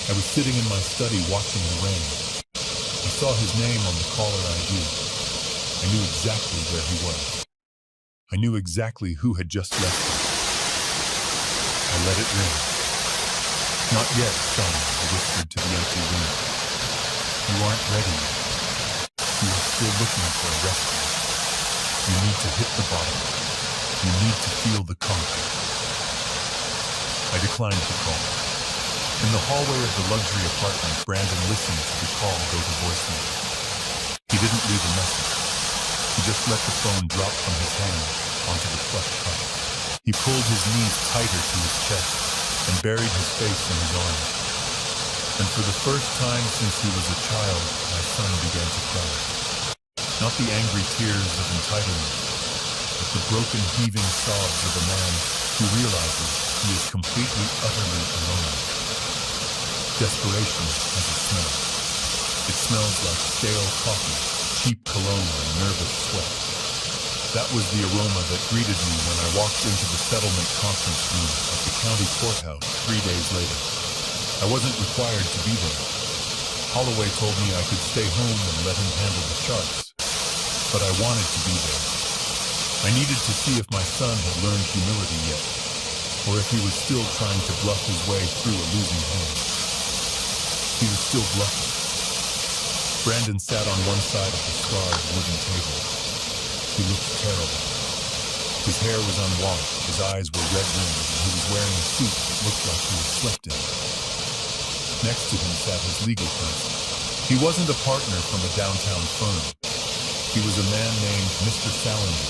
Speaker 1: I was sitting in my study watching the rain. I saw his name on the caller ID. I knew exactly where he was. I knew exactly who had just left him. I let it ring. Not yet, son, I whispered to the empty room. You aren't ready yet. You are still looking for a rescue. You need to hit the bottom. You need to feel the concrete. I declined the call. In the hallway of the luxury apartment, Brandon listened to the call go to voicemail. He didn't leave a message. He just let the phone drop from his hand onto the plush couch. He pulled his knees tighter to his chest and buried his face in his arms. And for the first time since he was a child, my son began to cry. Not the angry tears of entitlement, but the broken, heaving sobs of a man who realizes he is completely, utterly alone. Desperation has a smell. It smells like stale coffee, cheap cologne, and nervous sweat. That was the aroma that greeted me when I walked into the settlement conference room at the county courthouse 3 days later. I wasn't required to be there. Holloway told me I could stay home and let him handle the sharks. But I wanted to be there. I needed to see if my son had learned humility yet, or if he was still trying to bluff his way through a losing hand. He was still bluffing. Brandon sat on one side of the scarred wooden table. He looked terrible. His hair was unwashed, his eyes were red-rimmed, and he was wearing a suit that looked like he had slept in. Next to him sat his legal counsel. He wasn't a partner from a downtown firm. He was a man named Mr. Salinger,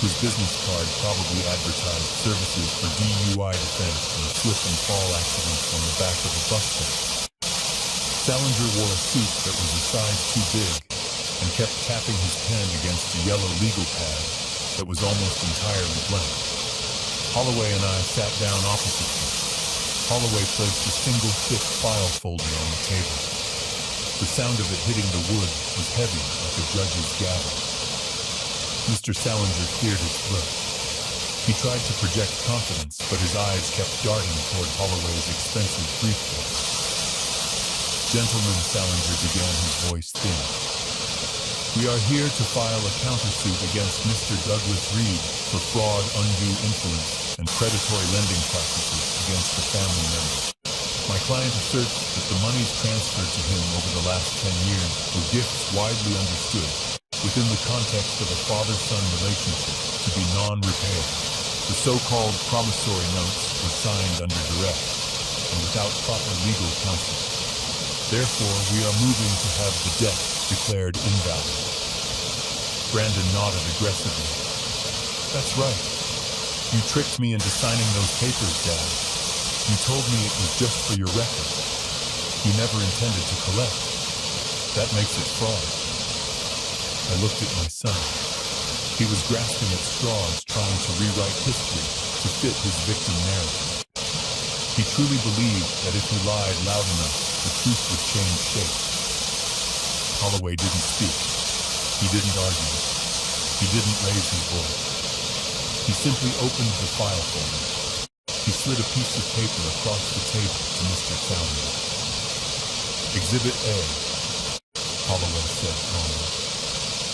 Speaker 1: whose business card probably advertised services for DUI defense and slip and fall accidents on the back of a bus stop. Salinger wore a suit that was a size too big and kept tapping his pen against the yellow legal pad that was almost entirely blank. Holloway and I sat down opposite him. Holloway placed a single thick file folder on the table. The sound of it hitting the wood was heavy like a judge's gavel. Mr. Salinger cleared his throat. He tried to project confidence, but his eyes kept darting toward Holloway's expensive briefcase. Gentleman, Salinger began, his voice thin. We are here to file a countersuit against Mr. Douglas Reed for fraud, undue influence, and predatory lending practices against a family member. My client asserts that the monies transferred to him over the last 10 years were gifts widely understood within the context of a father-son relationship to be non-repayable. The so-called promissory notes were signed under duress and without proper legal counsel. Therefore, we are moving to have the debt declared invalid. Brandon nodded aggressively. That's right. You tricked me into signing those papers, Dad. You told me it was just for your record. You never intended to collect. That makes it fraud. I looked at my son. He was grasping at straws, trying to rewrite history to fit his victim narrative. He truly believed that if he lied loud enough, the truth would change shape. Holloway didn't speak. He didn't argue. He didn't raise his voice. He simply opened the file folder. He slid a piece of paper across the table to Mr. Salinger. Exhibit A, Holloway said calmly.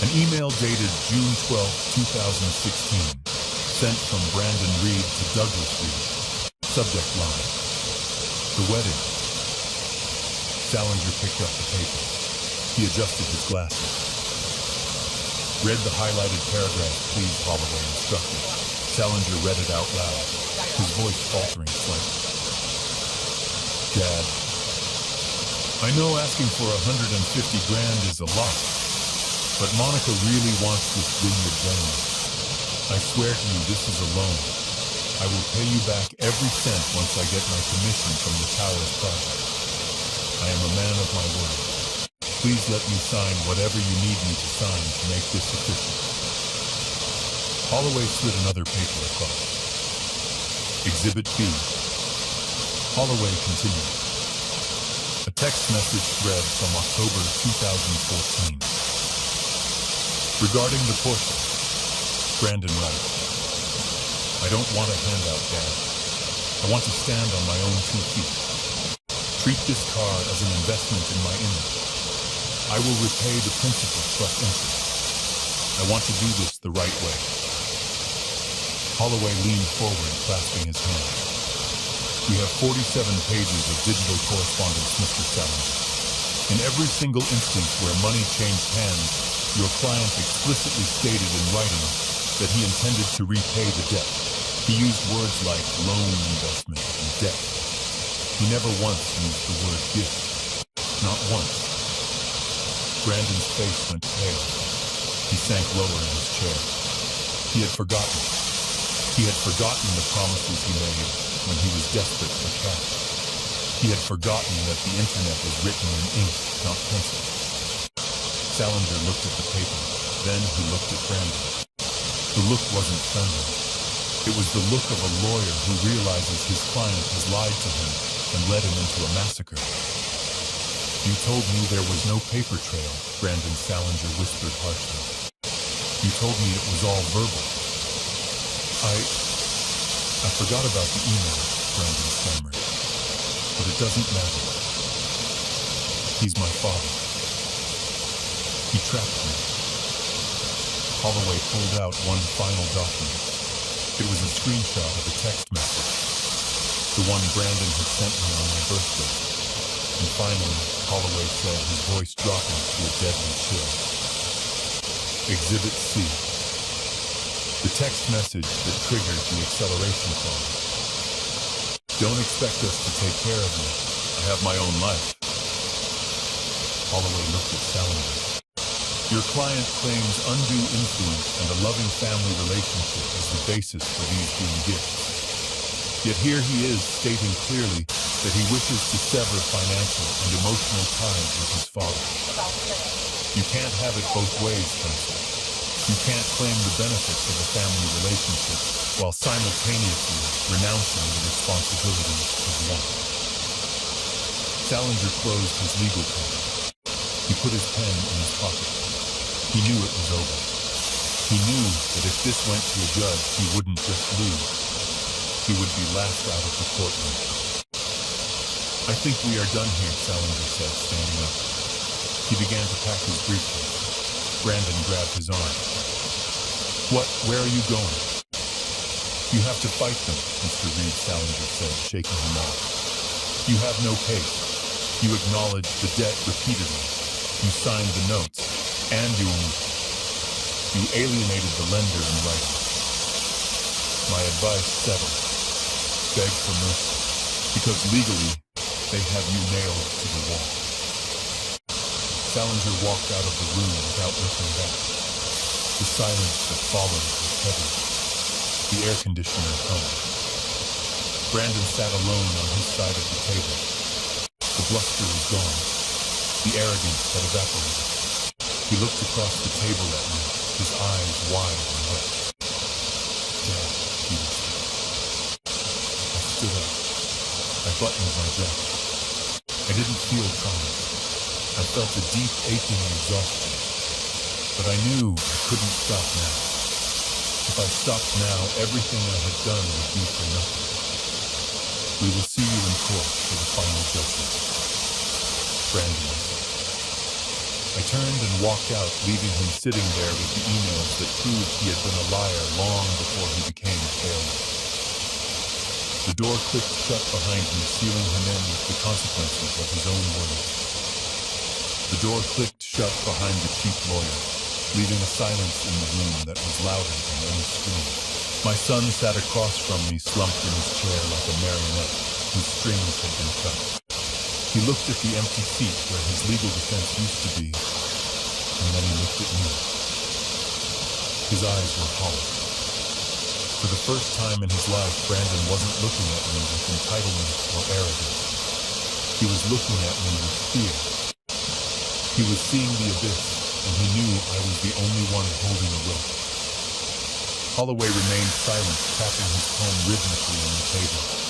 Speaker 1: An email dated June 12, 2016, sent from Brandon Reed to Douglas Reed. Subject line: The wedding. Salinger picked up the paper. He adjusted his glasses. Read the highlighted paragraph, please, Holloway instructed. Salinger read it out loud, his voice faltering slightly. Dad, I know asking for 150 grand is a lot, but Monica really wants this vineyard venue. I swear to you this is a loan. I will pay you back every cent once I get my commission from the Towers project. I am a man of my word. Please let me sign whatever you need me to sign to make this official. Holloway slid another paper across. Exhibit B. Holloway continued. A text message thread from October 2014. Regarding the portrait, Brandon writes, I don't want a handout, Dad. I want to stand on my own 2 feet. Treat this car as an investment in my image. I will repay the principal plus interest. I want to do this the right way. Holloway leaned forward, clasping his hands. We have 47 pages of digital correspondence, Mr. Salinger. In every single instance where money changed hands, your client explicitly stated in writing that he intended to repay the debt. He used words like loan investment and debt. He never once used the word gift. Not once. Brandon's face went pale. He sank lower in his chair. He had forgotten. He had forgotten the promises he made when he was desperate for cash. He had forgotten that the internet was written in ink, not pencil. Salinger looked at the paper. Then he looked at Brandon. The look wasn't friendly. It was the look of a lawyer who realizes his client has lied to him and led him into a massacre. You told me there was no paper trail, Brandon Salinger whispered harshly. You told me it was all verbal. I forgot about the email, Brandon stammered. But it doesn't matter. He's my father. He trapped me. Holloway pulled out one final document. It was a screenshot of a text message. The one Brandon had sent me on my birthday. And finally, Holloway said, his voice dropping to a deadly chill. Exhibit C. The text message that triggered the acceleration clause. Don't expect us to take care of you. I have my own life. Holloway looked at Salinger. Your client claims undue influence and a loving family relationship as the basis for these being gifts. Yet here he is stating clearly that he wishes to sever financial and emotional ties with his father. You can't have it both ways, Counsel. You can't claim the benefits of a family relationship while simultaneously renouncing the responsibilities of one. Salinger closed his legal pen. He put his pen in his pocket. He knew it was over. He knew that if this went to a judge, he wouldn't just lose. He would be laughed out of the courtroom. I think we are done here, Salinger said, standing up. He began to pack his briefcase. Brandon grabbed his arm. What? Where are you going? You have to fight them, Mr. Reed, Salinger said, shaking him off. You have no case. You acknowledged the debt repeatedly. You signed the notes. And you alienated the lender in writing. My advice, settle. Beg for mercy. Because legally, they have you nailed to the wall. Salinger walked out of the room without looking back. The silence that followed was heavy. The air conditioner hummed. Brandon sat alone on his side of the table. The bluster was gone. The arrogance had evaporated. He looked across the table at me, his eyes wide and wet. Dad, he whispered. I stood up. I buttoned my jacket. I didn't feel tired. I felt a deep aching exhaustion. But I knew I couldn't stop now. If I stopped now, everything I had done would be for nothing. We will see you in court for the final judgment. Brandon said. I turned and walked out, leaving him sitting there with the emails that proved he had been a liar long before he became a failure. The door clicked shut behind him, sealing him in with the consequences of his own words. The door clicked shut behind the chief lawyer, leaving a silence in the room that was louder than any scream. My son sat across from me, slumped in his chair like a marionette whose strings had been cut. He looked at the empty seat where his legal defense used to be, and then he looked at me. His eyes were hollow. For the first time in his life, Brandon wasn't looking at me with entitlement or arrogance. He was looking at me with fear. He was seeing the abyss, and he knew I was the only one holding a rope. Holloway remained silent, tapping his comb rhythmically on the table.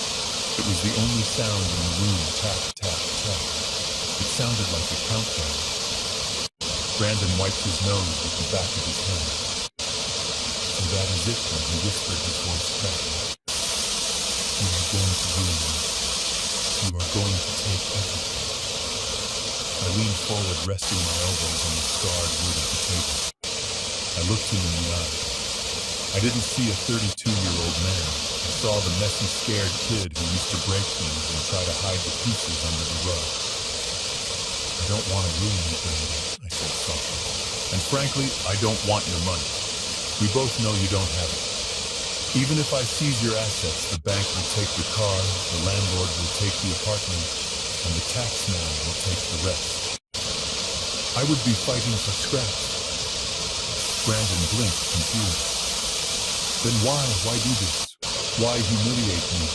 Speaker 1: It was the only sound in the room, tap, tap, tap. It sounded like a countdown. Brandon wiped his nose with the back of his hand. So that is it, when he whispered, his voice cracking. You are going to ruin me. You are going to take everything. I leaned forward, resting my elbows on the scarred wood of the table. I looked him in the eye. I didn't see a 32-year-old man. I saw the messy, scared kid who used to break things and try to hide the pieces under the rug. I don't want to ruin you, Brandon, I said softly. And frankly, I don't want your money. We both know you don't have it. Even if I seize your assets, the bank will take the car, the landlord will take the apartment, and the tax man will take the rest. I would be fighting for scraps. Brandon blinked, confused. Then why do this? Why humiliate me?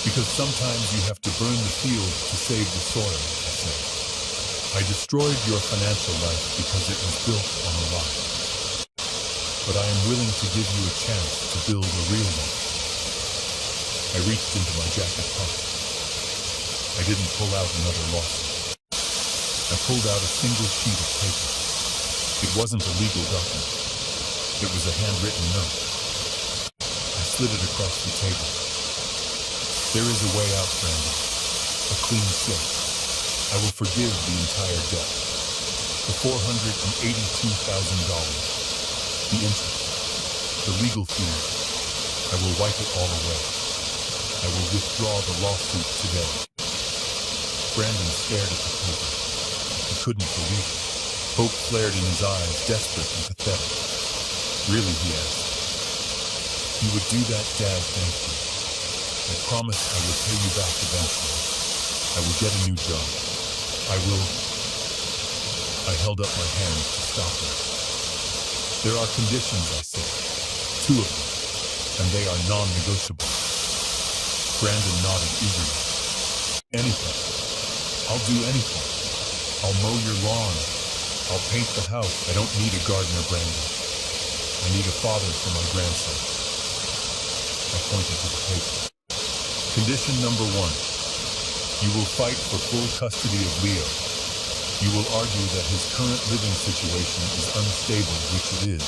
Speaker 1: Because sometimes you have to burn the field to save the soil, I said. I destroyed your financial life because it was built on a lie. But I am willing to give you a chance to build a real one. I reached into my jacket pocket. I didn't pull out another lawsuit. I pulled out a single sheet of paper. It wasn't a legal document. It was a handwritten note. I slid it across the table. There is a way out, Brandon. A clean slate. I will forgive the entire debt. The $482,000. The interest. The legal fees. I will wipe it all away. I will withdraw the lawsuit today. Brandon stared at the paper. He couldn't believe it. Hope flared in his eyes, desperate and pathetic. Really, he asked. You would do that, Dad, thank you. I promise I will pay you back eventually. I will get a new job. I will... I held up my hand to stop him. There are conditions, I said. 2 of them. And they are non-negotiable. Brandon nodded eagerly. Anything. I'll do anything. I'll mow your lawn. I'll paint the house. I don't need a gardener, Brandon. I need a father for my grandson. I pointed to the paper. Condition number 1. You will fight for full custody of Leo. You will argue that his current living situation is unstable, which it is.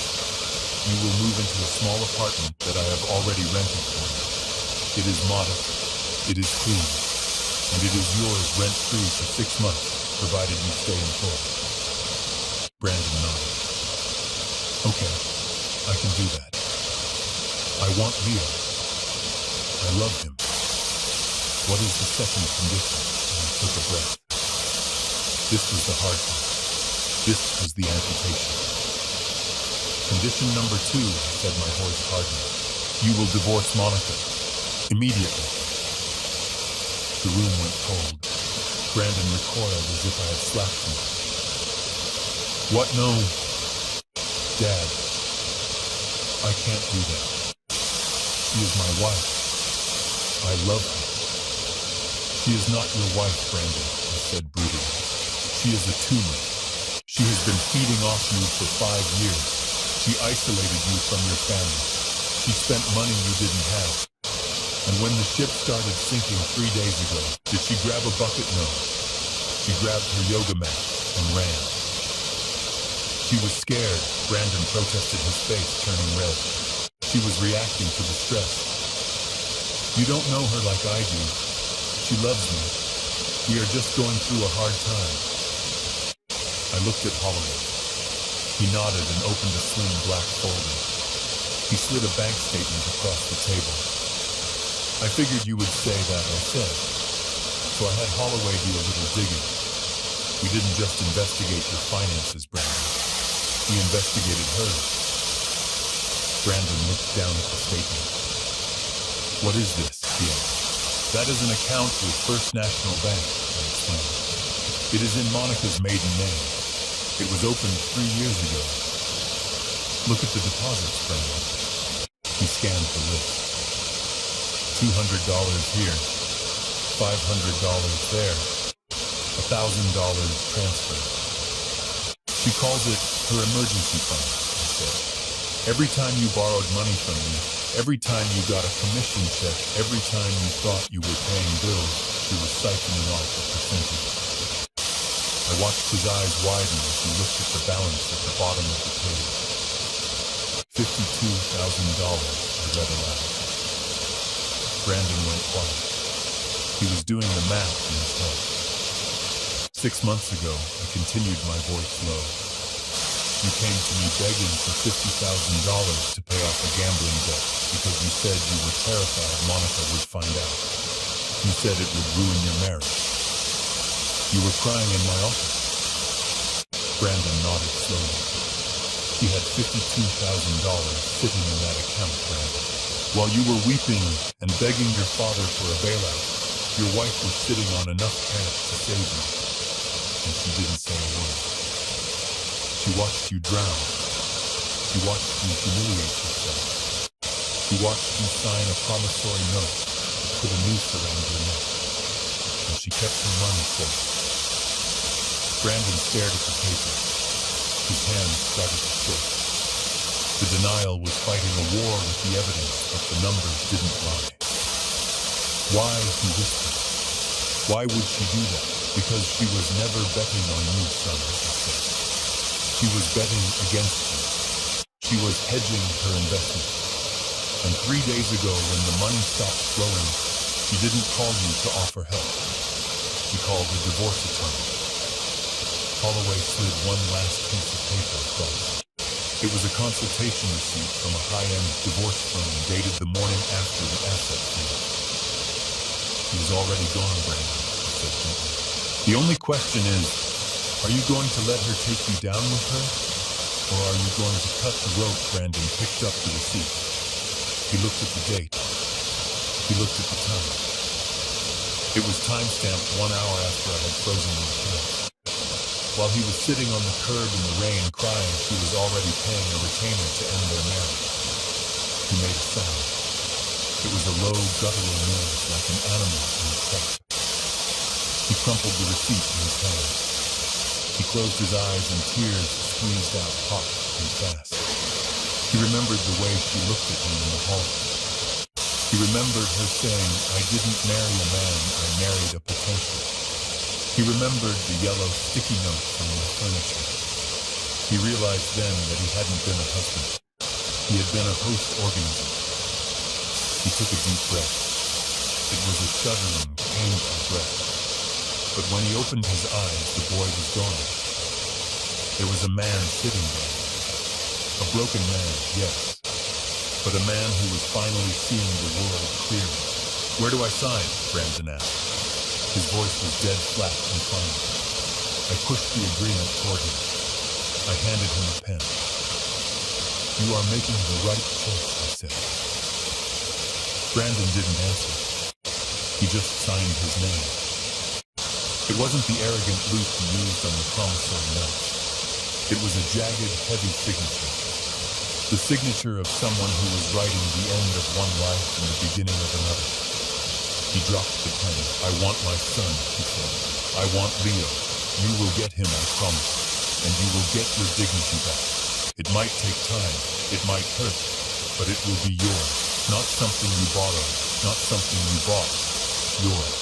Speaker 1: You will move into a small apartment that I have already rented for you. It is modest, it is clean, and it is yours rent-free for 6 months, provided you stay in full. Brandon nodded. Okay, I can do that. I want Leo. I love him. What is the second condition? And I took a breath. This was the hard part. This was the amputation. Condition number 2, I said, my voice hardened. You will divorce Monica. Immediately. The room went cold. Brandon recoiled as if I had slapped him. What? No. Dad. I can't do that. She is my wife. I love her. She is not your wife, Brandon, I said brutally. She is a tumor. She has been feeding off you for 5 years. She isolated you from your family. She spent money you didn't have. And when the ship started sinking 3 days ago, did she grab a bucket? No. She grabbed her yoga mat and ran. She was scared. Brandon protested, his face turning red. She was reacting to the stress. You don't know her like I do. She loves me. We are just going through a hard time. I looked at Holloway. He nodded and opened a slim black folder. He slid a bank statement across the table. I figured you would say that, I said. So I had Holloway do a little digging. We didn't just investigate your finances, Brandon. We investigated hers. Brandon looked down at the statement. What is this? He asked. That is an account with First National Bank, I explained. It is in Monica's maiden name. It was opened 3 years ago. Look at the deposits, Brandon. He scanned the list. $200 here, $500 there, $1,000 transfer. She calls it her emergency fund, I said. Every time you borrowed money from me, every time you got a commission check, every time you thought you were paying bills, she was siphoning off a percentage. I watched his eyes widen as he looked at the balance at the bottom of the page. $52,000, I read aloud. Brandon went quiet. He was doing the math in his head. 6 months ago, I continued, my voice low. You came to me begging for $50,000 to pay off a gambling debt because you said you were terrified Monica would find out. You said it would ruin your marriage. You were crying in my office. Brandon nodded slowly. He had $52,000 sitting in that account, Brandon. While you were weeping and begging your father for a bailout, your wife was sitting on enough cash to save you. And she didn't say a word. She watched you drown. She watched you humiliate yourself. She watched you sign a promissory note to put a noose around your neck. And she kept her money safe. Brandon stared at the paper. His hands started to shake. The denial was fighting a war with the evidence, but the numbers didn't lie. Why, he whispered. Why would she do that? Because she was never betting on you, son, I said. She was betting against you. She was hedging her investment. And 3 days ago, when the money stopped flowing, she didn't call you to offer help. She called a divorce attorney. Holloway slid one last piece of paper across. It was a consultation receipt from a high-end divorce firm dated the morning after the asset sale. He was already gone, Brandon, I said gently. The only question is, are you going to let her take you down with her? Or are you going to cut the rope? Brandon picked up the receipt. He looked at the date. He looked at the time. It was time-stamped 1 hour after I had frozen the account. While he was sitting on the curb in the rain crying, she was already paying a retainer to end their marriage. He made a sound. It was a low, guttural noise like an animal in a trap. He crumpled the receipt in his hand. He closed his eyes and tears squeezed out hot and fast. He remembered the way she looked at him in the hall. He remembered her saying, "I didn't marry a man, I married a potential." He remembered the yellow sticky notes on the furniture. He realized then that he hadn't been a husband. He had been a host organism. He took a deep breath. It was a shuddering, painful breath. But when he opened his eyes, the boy was gone. There was a man sitting there. A broken man, yes, but a man who was finally seeing the world clearly. "Where do I sign?" Brandon asked. His voice was dead flat and final. I pushed the agreement toward him. I handed him a pen. "You are making the right choice," I said. Brandon didn't answer. He just signed his name. It wasn't the arrogant loop he used on the promissory notes. It was a jagged, heavy signature. The signature of someone who was writing the end of one life and the beginning of another. He dropped the pen. "I want my son," he said. "I want Leo. You will get him, I promise. And you will get your dignity back. It might take time. It might hurt. But it will be yours. Not something you borrowed. Not something you bought. Yours."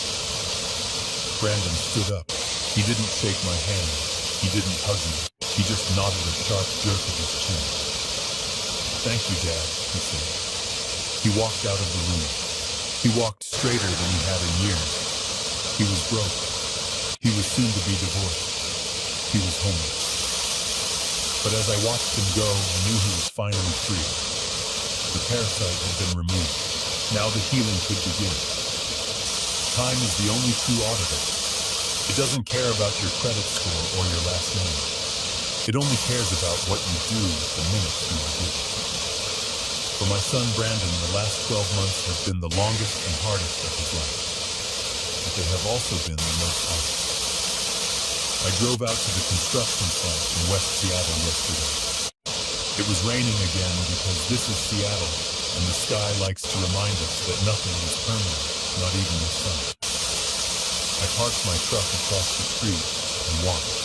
Speaker 1: Brandon stood up. He didn't shake my hand. He didn't hug me. He just nodded a sharp jerk of his chin. "Thank you, Dad," he said. He walked out of the room. He walked straighter than he had in years. He was broke. He was soon to be divorced. He was homeless. But as I watched him go, I knew he was finally free. The parasite had been removed. Now the healing could begin. Time is the only true auditor. It doesn't care about your credit score or your last name. It only cares about what you do with the minutes you are given. For my son Brandon, the last 12 months have been the longest and hardest of his life. But they have also been the most honest. I drove out to the construction site in West Seattle yesterday. It was raining again because this is Seattle, and the sky likes to remind us that nothing is permanent, not even the sun. I parked my truck across the street and walked.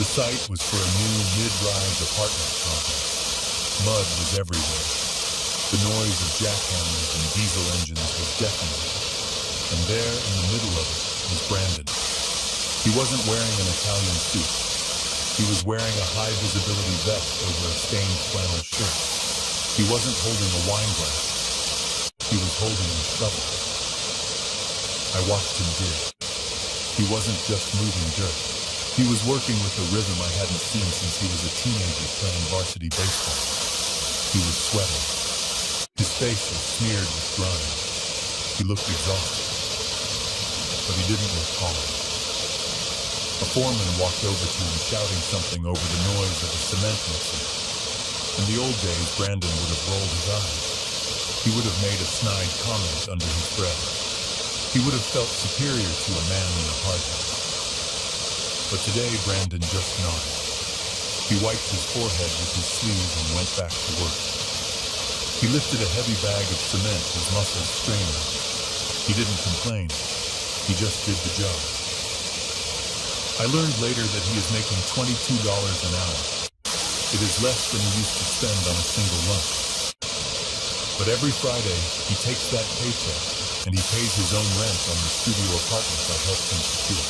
Speaker 1: The site was for a new mid-rise apartment complex. Mud was everywhere. The noise of jackhammers and diesel engines was deafening. And there, in the middle of it, was Brandon. He wasn't wearing an Italian suit. He was wearing a high-visibility vest over a stained flannel shirt. He wasn't holding a wine glass. He was holding a shovel. I watched him dig. He wasn't just moving dirt. He was working with a rhythm I hadn't seen since he was a teenager playing varsity baseball. He was sweating. His face was smeared with grime. He looked exhausted. But he didn't look calm. A foreman walked over to him shouting something over the noise of a cement mixer. In the old days, Brandon would have rolled his eyes. He would have made a snide comment under his breath. He would have felt superior to a man in a hard house. But today, Brandon just nodded. He wiped his forehead with his sleeve and went back to work. He lifted a heavy bag of cement, his muscles straining. He didn't complain. He just did the job. I learned later that he is making $22 an hour. It is less than he used to spend on a single lunch. But every Friday, he takes that paycheck and he pays his own rent on the studio apartment I helped him secure.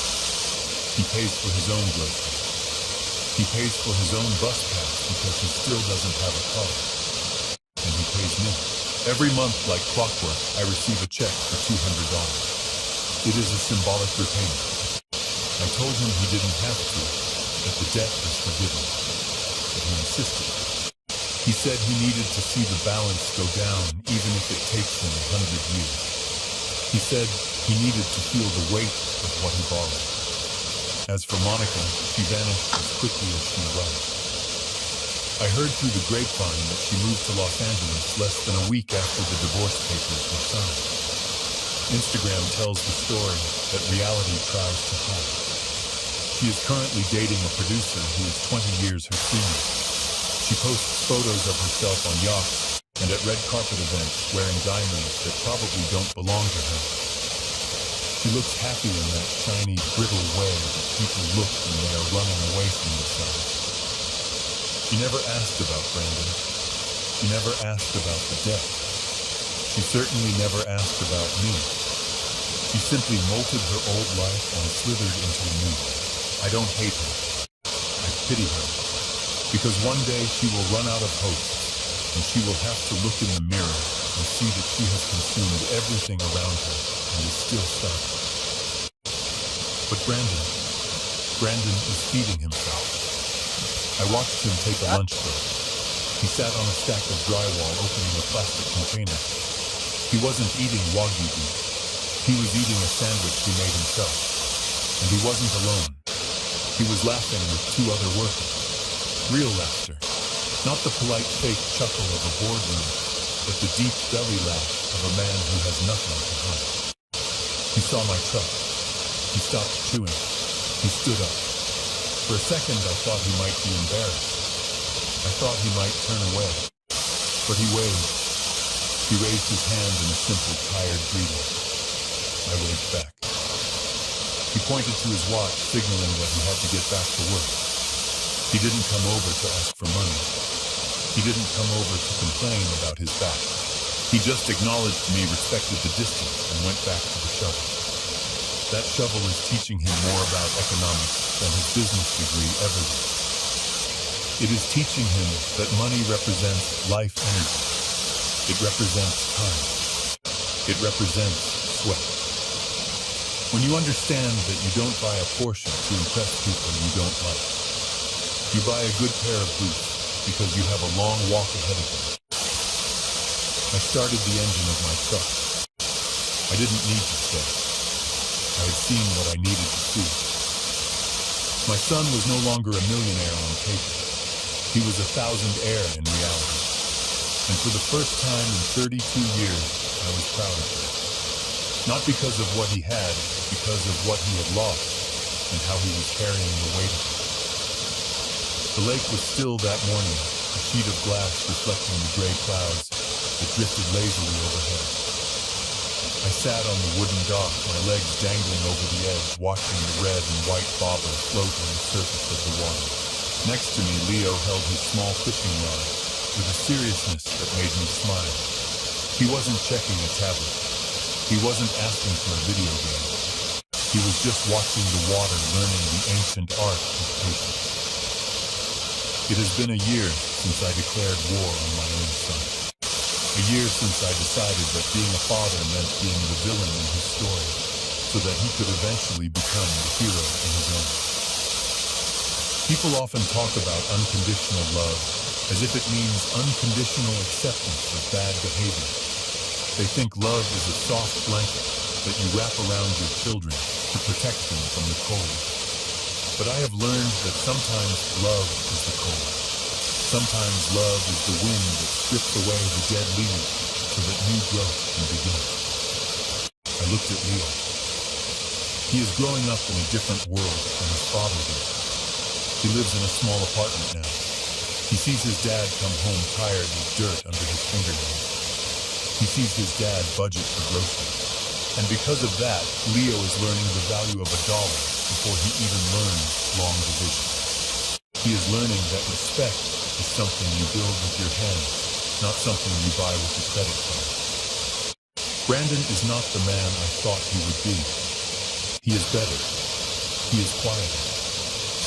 Speaker 1: He pays for his own groceries. He pays for his own bus pass because he still doesn't have a car. And he pays me. Every month, like clockwork, I receive a check for $200. It is a symbolic repayment. I told him he didn't have to, that the debt was forgiven. But he insisted. He said he needed to see the balance go down even if it takes him 100 years. He said he needed to feel the weight of what he borrowed. As for Monica, she vanished as quickly as she arrived. I heard through the grapevine that she moved to Los Angeles less than a week after the divorce papers were signed. Instagram tells the story that reality tries to hide. She is currently dating a producer who is 20 years her senior. She posts photos of herself on yachts and at red carpet events wearing diamonds that probably don't belong to her. She looks happy in that shiny, brittle way that people look when they are running away from themselves. She never asked about Brandon. She never asked about the debt. She certainly never asked about me. She simply molted her old life and slithered into a new one. I don't hate her. I pity her. Because one day she will run out of hope, and she will have to look in the mirror and see that she has consumed everything around her and is still stuck. But Brandon is feeding himself. I watched him take a lunch break. He sat on a stack of drywall opening a plastic container. He wasn't eating Wagyu beef. He was eating a sandwich he made himself. And he wasn't alone. He was laughing with two other workers. Real laughter. Not the polite fake chuckle of a boardroom, but the deep belly laugh of a man who has nothing to hide. He saw my truck. He stopped chewing. He stood up. For a second, I thought he might be embarrassed. I thought he might turn away. But he waved. He raised his hand in a simple, tired greeting. I waved back. He pointed to his watch, signaling that he had to get back to work. He didn't come over to ask for money. He didn't come over to complain about his back. He just acknowledged me, respected the distance, and went back to the shovel. That shovel is teaching him more about economics than his business degree ever did. It is teaching him that money represents life energy. It represents time. It represents sweat. When you understand that you don't buy a Porsche to impress people you don't like, you buy a good pair of boots because you have a long walk ahead of you. I started the engine of my truck. I didn't need to stay. I had seen what I needed to see. My son was no longer a millionaire on paper. He was 1,000-aire in reality. And for the first time in 32 years, I was proud of him. Not because of what he had, but because of what he had lost and how he was carrying the weight of it. The lake was still that morning, a sheet of glass reflecting the gray clouds that drifted lazily overhead. I sat on the wooden dock, my legs dangling over the edge, watching the red and white bobber float on the surface of the water. Next to me, Leo held his small fishing rod with a seriousness that made me smile. He wasn't checking a tablet. He wasn't asking for a video game. He was just watching the water, learning the ancient art of patience. It has been a year since I declared war on my own son. A year since I decided that being a father meant being the villain in his story, so that he could eventually become the hero in his own. People often talk about unconditional love as if it means unconditional acceptance of bad behavior. They think love is a soft blanket that you wrap around your children to protect them from the cold. But I have learned that sometimes love is the cold. Sometimes love is the wind that strips away the dead leaves so that new growth can begin. I looked at Leo. He is growing up in a different world than his father did. He lives in a small apartment now. He sees his dad come home tired with dirt under his fingernails. He sees his dad budget for groceries. And because of that, Leo is learning the value of $1 before he even learns long division. He is learning that respect is something you build with your hands, not something you buy with a credit card. Brandon is not the man I thought he would be. He is better. He is quieter.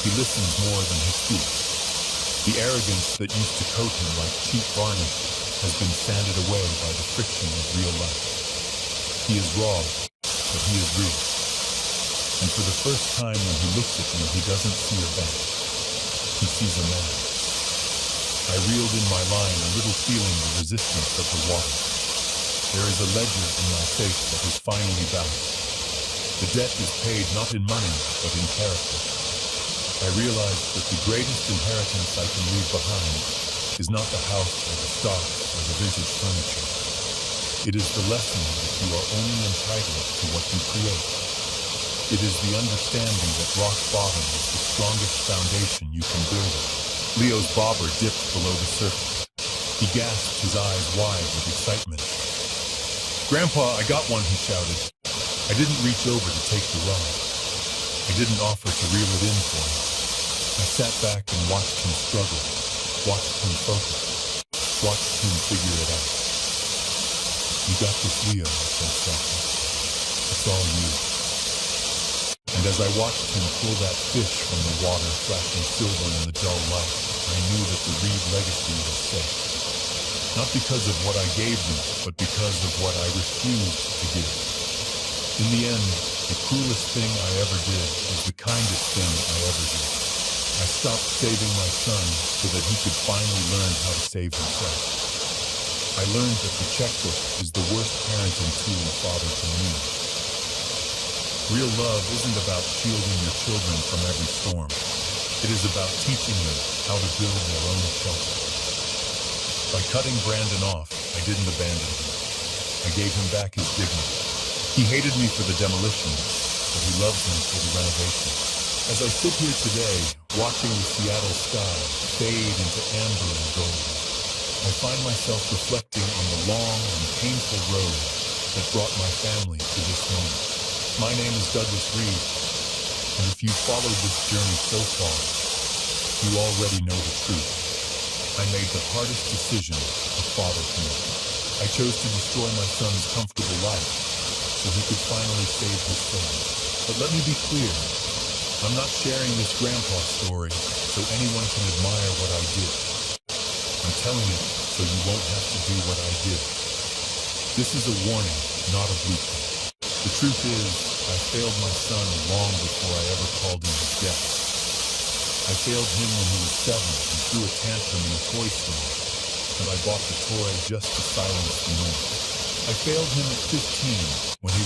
Speaker 1: He listens more than he speaks. The arrogance that used to coat him like cheap varnish has been sanded away by the friction of real life. He is raw, but he is real. And for the first time when he looks at me, he doesn't see a bank. He sees a man. I reeled in my line, a little feeling the resistance of the water. There is a ledger in my face that is finally balanced. The debt is paid not in money, but in character. I realized that the greatest inheritance I can leave behind is not the house or the stocks or the vintage furniture. It is the lesson that you are only entitled to what you create. It is the understanding that rock bottom is the strongest foundation you can build on. Leo's bobber dipped below the surface. He gasped, his eyes wide with excitement. "Grandpa, I got one," he shouted. I didn't reach over to take the rod. I didn't offer to reel it in for him. I sat back and watched him struggle, watched him focus. watched him figure it out. "You got this, Leo," I said softly. "It's all you." And as I watched him pull that fish from the water, flashing silver in the dull light, I knew that the Reed legacy was safe. Not because of what I gave them, but because of what I refused to give. In the end, the cruelest thing I ever did was the kindest thing I ever did. I stopped saving my son so that he could finally learn how to save himself. I learned that the checkbook is the worst parenting tool a father can use. Real love isn't about shielding your children from every storm. It is about teaching them how to build their own shelter. By cutting Brandon off, I didn't abandon him. I gave him back his dignity. He hated me for the demolition, but he loves me for the renovation. As I sit here today, watching the Seattle sky fade into amber and gold, I find myself reflecting on the long and painful road that brought my family to this moment. My name is Douglas Reed, and if you've followed this journey so far, you already know the truth. I made the hardest decision a father can make. I chose to destroy my son's comfortable life so he could finally save his soul. But let me be clear, I'm not sharing this grandpa story so anyone can admire what I did. I'm telling it so you won't have to do what I did. This is a warning, not a blueprint. The truth is, I failed my son long before I ever called him his guest. I failed him when he was 7 and threw a tantrum in a toy store, and I bought the toy just to silence the noise. I failed him at 15 when he